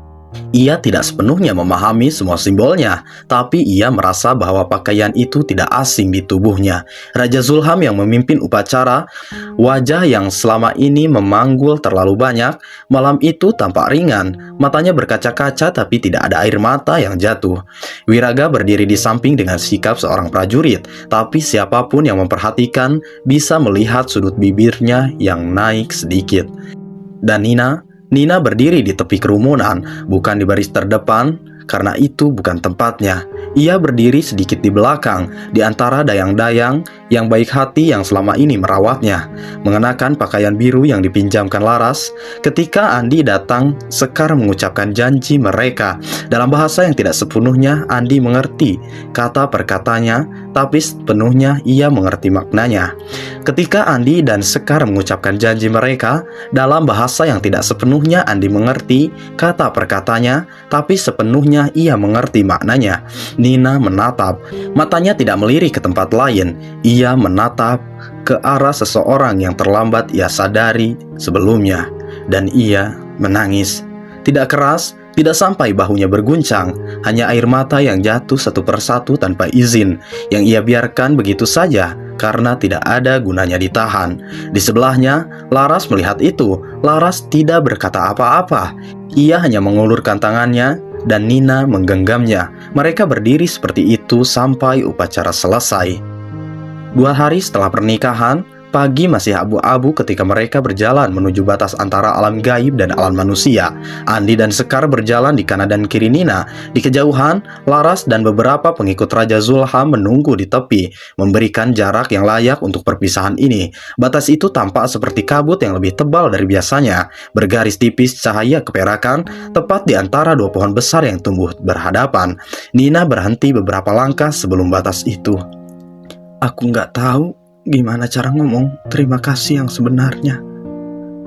S1: Ia tidak sepenuhnya memahami semua simbolnya, tapi ia merasa bahwa pakaian itu tidak asing di tubuhnya. Raja Zulham yang memimpin upacara, wajah yang selama ini memanggul terlalu banyak, malam itu tampak ringan, matanya berkaca-kaca tapi tidak ada air mata yang jatuh. Wiraga berdiri di samping dengan sikap seorang prajurit, tapi siapapun yang memperhatikan bisa melihat sudut bibirnya yang naik sedikit. Dan Nina berdiri di tepi kerumunan, bukan di baris terdepan, karena itu bukan tempatnya. Ia berdiri sedikit di belakang, di antara dayang-dayang yang baik hati yang selama ini merawatnya, mengenakan pakaian biru yang dipinjamkan Laras. Ketika Andi datang, Sekar mengucapkan janji mereka dalam bahasa yang tidak sepenuhnya Andi mengerti kata per katanya, tapi sepenuhnya ia mengerti maknanya. Ketika Andi dan Sekar mengucapkan janji mereka dalam bahasa yang tidak sepenuhnya Andi mengerti kata per katanya, tapi sepenuhnya ia mengerti maknanya, Nina menatap. Matanya tidak melirik ke tempat lain. Ia menatap ke arah seseorang yang terlambat ia sadari sebelumnya. Dan ia menangis. Tidak keras, tidak sampai bahunya berguncang. Hanya air mata yang jatuh satu persatu tanpa izin, yang ia biarkan begitu saja karena tidak ada gunanya ditahan. Di sebelahnya, Laras melihat itu. Laras tidak berkata apa-apa. Ia hanya mengulurkan tangannya dan Nina menggenggamnya. Mereka berdiri seperti itu sampai upacara selesai. 2 hari setelah pernikahan, Pagi masih abu-abu ketika mereka berjalan menuju batas antara alam gaib dan alam manusia. Andi dan Sekar berjalan di kanan dan kiri Nina. Di kejauhan, Laras dan beberapa pengikut Raja Zulham menunggu di tepi, memberikan jarak yang layak untuk perpisahan ini. Batas itu tampak seperti kabut yang lebih tebal dari biasanya, bergaris tipis cahaya keperakan, tepat di antara dua pohon besar yang tumbuh berhadapan. Nina berhenti beberapa langkah sebelum batas itu. "Aku nggak tahu gimana cara ngomong terima kasih yang sebenarnya,"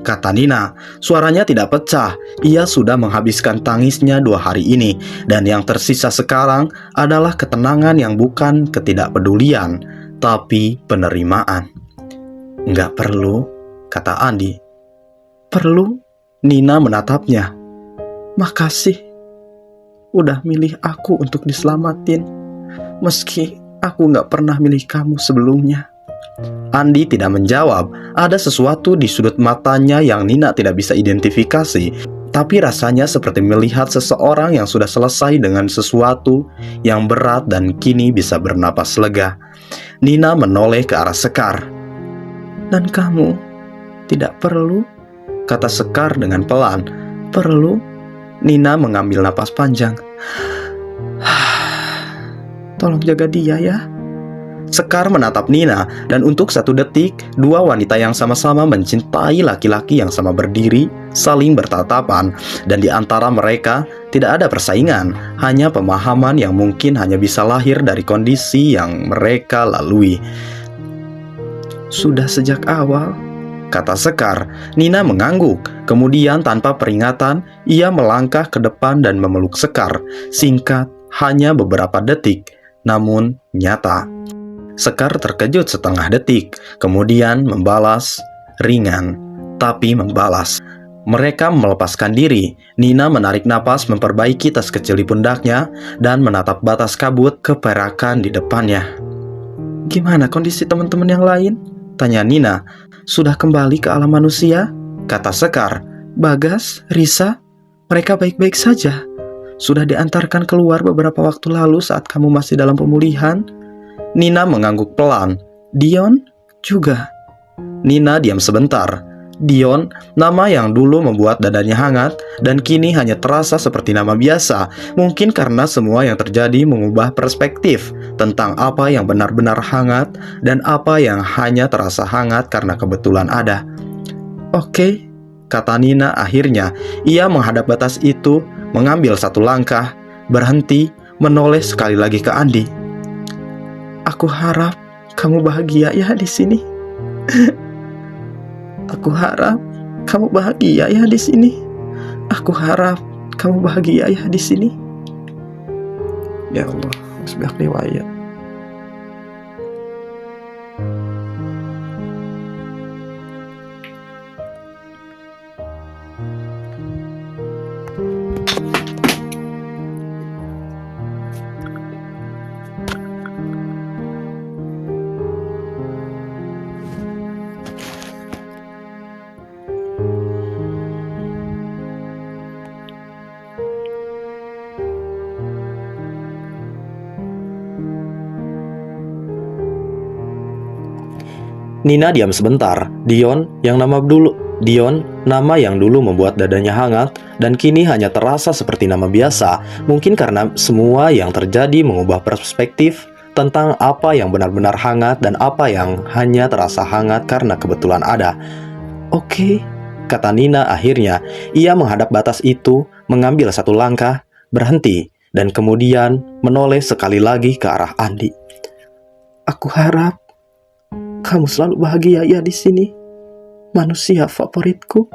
S1: kata Nina. Suaranya tidak pecah. Ia sudah menghabiskan tangisnya 2 hari ini, dan yang tersisa sekarang adalah ketenangan yang bukan ketidakpedulian, tapi penerimaan. "Nggak perlu," kata Andi. "Perlu?" Nina menatapnya. "Makasih. Udah milih aku untuk diselamatin, meski aku nggak pernah milih kamu sebelumnya." Andi tidak menjawab. Ada sesuatu di sudut matanya yang Nina tidak bisa identifikasi, tapi rasanya seperti melihat seseorang yang sudah selesai dengan sesuatu yang berat dan kini bisa bernapas lega. Nina menoleh ke arah Sekar. "Dan kamu tidak perlu," kata Sekar dengan pelan. "Perlu?" Nina mengambil napas panjang. "Tolong jaga dia ya." Sekar menatap Nina, dan untuk 1 detik, 2 wanita yang sama-sama mencintai laki-laki yang sama berdiri, saling bertatapan, dan di antara mereka tidak ada persaingan, hanya pemahaman yang mungkin hanya bisa lahir dari kondisi yang mereka lalui. "Sudah sejak awal," kata Sekar. Nina mengangguk. Kemudian tanpa peringatan, ia melangkah ke depan dan memeluk Sekar. Singkat, hanya beberapa detik, namun nyata. Sekar terkejut setengah detik, kemudian membalas, ringan, tapi membalas. Mereka melepaskan diri. Nina menarik napas, memperbaiki tas kecil di pundaknya, dan menatap batas kabut keperakan di depannya. "Gimana kondisi teman-teman yang lain?" tanya Nina. "Sudah kembali ke alam manusia?" kata Sekar. "Bagas, Risa, mereka baik-baik saja. Sudah diantarkan keluar beberapa waktu lalu saat kamu masih dalam pemulihan." Nina mengangguk pelan. "Dion juga." Nina diam sebentar. Dion, nama yang dulu membuat dadanya hangat dan kini hanya terasa seperti nama biasa. Mungkin karena semua yang terjadi mengubah perspektif tentang apa yang benar-benar hangat dan apa yang hanya terasa hangat karena kebetulan ada. "Oke," kata Nina akhirnya. Ia menghadap batas itu, mengambil 1 langkah, berhenti, menoleh sekali lagi ke Andi. "Aku harap kamu bahagia ya di sini." "Aku harap kamu bahagia ya di sini. Aku harap kamu bahagia ya di sini." Ya Allah, musbih riwayat.
S2: Nina diam sebentar. Dion, nama yang dulu membuat dadanya hangat dan kini hanya terasa seperti nama biasa. Mungkin karena semua yang terjadi mengubah perspektif tentang apa yang benar-benar hangat dan apa yang hanya terasa hangat karena kebetulan ada. "Oke," kata Nina akhirnya. Ia menghadap batas itu, mengambil 1 langkah, berhenti, dan kemudian menoleh sekali lagi ke arah Andi. "Aku harap kamu selalu bahagia ya di sini, manusia favoritku."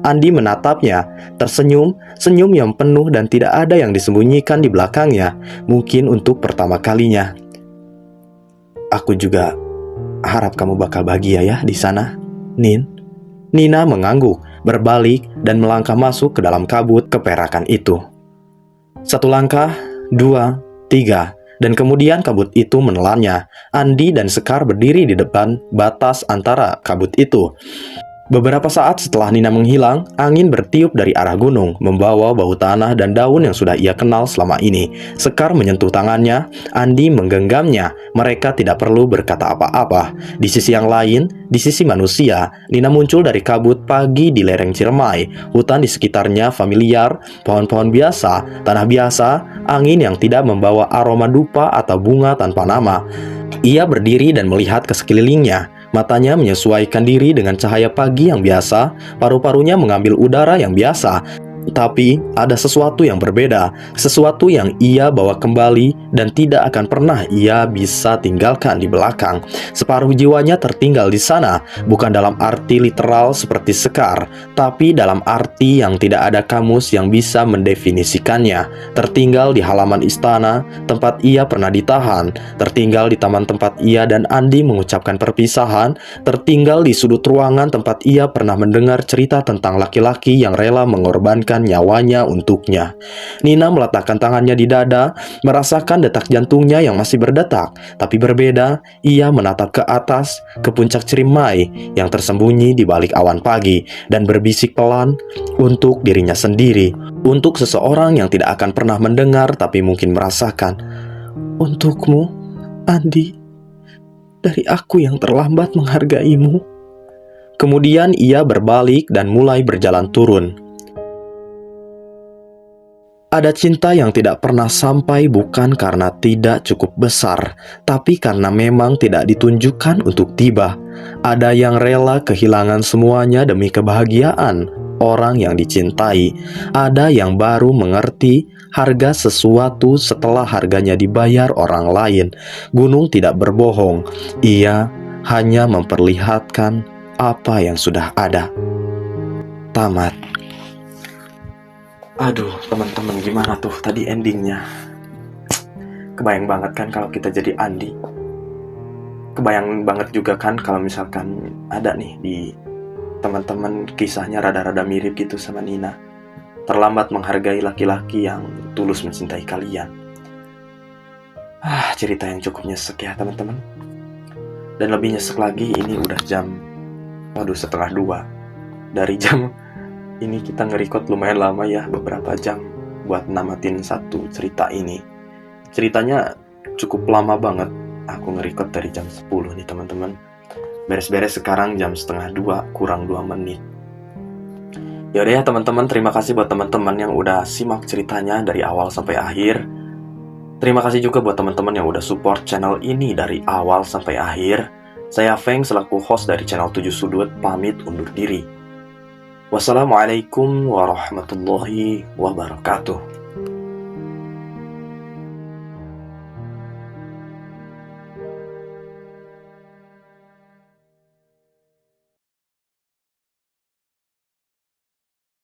S2: Andi menatapnya, tersenyum, senyum yang penuh dan tidak ada yang disembunyikan di belakangnya, mungkin untuk pertama kalinya. "Aku juga harap kamu bakal bahagia ya di sana, Nin." Nina mengangguk, berbalik, dan melangkah masuk ke dalam kabut keperakan itu. 1 langkah, 2, 3, dan kemudian kabut itu menelannya. Andi dan Sekar berdiri di depan batas antara kabut itu.
S1: Beberapa saat setelah Nina menghilang, angin bertiup dari arah gunung, membawa bau tanah dan daun yang sudah ia kenal selama ini. Sekar menyentuh tangannya, Andi menggenggamnya. Mereka tidak perlu berkata apa-apa. Di sisi yang lain, di sisi manusia, Nina muncul dari kabut pagi di lereng Ciremai. Hutan di sekitarnya familiar, pohon-pohon biasa, tanah biasa, angin yang tidak membawa aroma dupa atau bunga tanpa nama. Ia berdiri dan melihat ke sekelilingnya. Matanya menyesuaikan diri dengan cahaya pagi yang biasa, paru-parunya mengambil udara yang biasa. Tapi ada sesuatu yang berbeda, sesuatu yang ia bawa kembali dan tidak akan pernah ia bisa tinggalkan di belakang. Separuh jiwanya tertinggal di sana, bukan dalam arti literal seperti Sekar, tapi dalam arti yang tidak ada kamus yang bisa mendefinisikannya. Tertinggal di halaman istana, tempat ia pernah ditahan, tertinggal di taman tempat ia dan Andi mengucapkan perpisahan, tertinggal di sudut ruangan tempat ia pernah mendengar cerita tentang laki-laki yang rela mengorbankan nyawanya untuknya. Nina meletakkan tangannya di dada, merasakan detak jantungnya yang masih berdetak. Tapi berbeda, ia menatap ke atas, ke puncak Ciremai yang tersembunyi di balik awan pagi, dan berbisik pelan untuk dirinya sendiri, untuk seseorang yang tidak akan pernah mendengar tapi mungkin merasakan. Untukmu, Andi, dari aku yang terlambat menghargaimu. Kemudian ia berbalik dan mulai berjalan turun. Ada cinta yang tidak pernah sampai bukan karena tidak cukup besar, tapi karena memang tidak ditunjukkan untuk tiba. Ada yang rela kehilangan semuanya demi kebahagiaan orang yang dicintai. Ada yang baru mengerti harga sesuatu setelah harganya dibayar orang lain. Gunung tidak berbohong, ia hanya memperlihatkan apa yang sudah ada. Tamat. Aduh, teman-teman, gimana tuh tadi endingnya? Kebayang banget kan kalau kita jadi Andi? Kebayang banget juga kan kalau misalkan ada nih di teman-teman kisahnya rada-rada mirip gitu sama Nina. Terlambat menghargai laki-laki yang tulus mencintai kalian. Cerita yang cukup nyesek ya teman-teman. Dan lebih nyesek lagi, ini udah jam 1:30. Dari jam ini kita nge-record lumayan lama ya, beberapa jam buat namatin satu cerita ini. Ceritanya cukup lama banget. Aku nge-record dari jam 10 nih teman-teman. Beres-beres sekarang jam 1:30 kurang 2 menit. Yaudah ya teman-teman, terima kasih buat teman-teman yang udah simak ceritanya dari awal sampai akhir. Terima kasih juga buat teman-teman yang udah support channel ini dari awal sampai akhir. Saya Feng selaku host dari channel 7 Sudut pamit undur diri. Wassalamualaikum warahmatullahi wabarakatuh.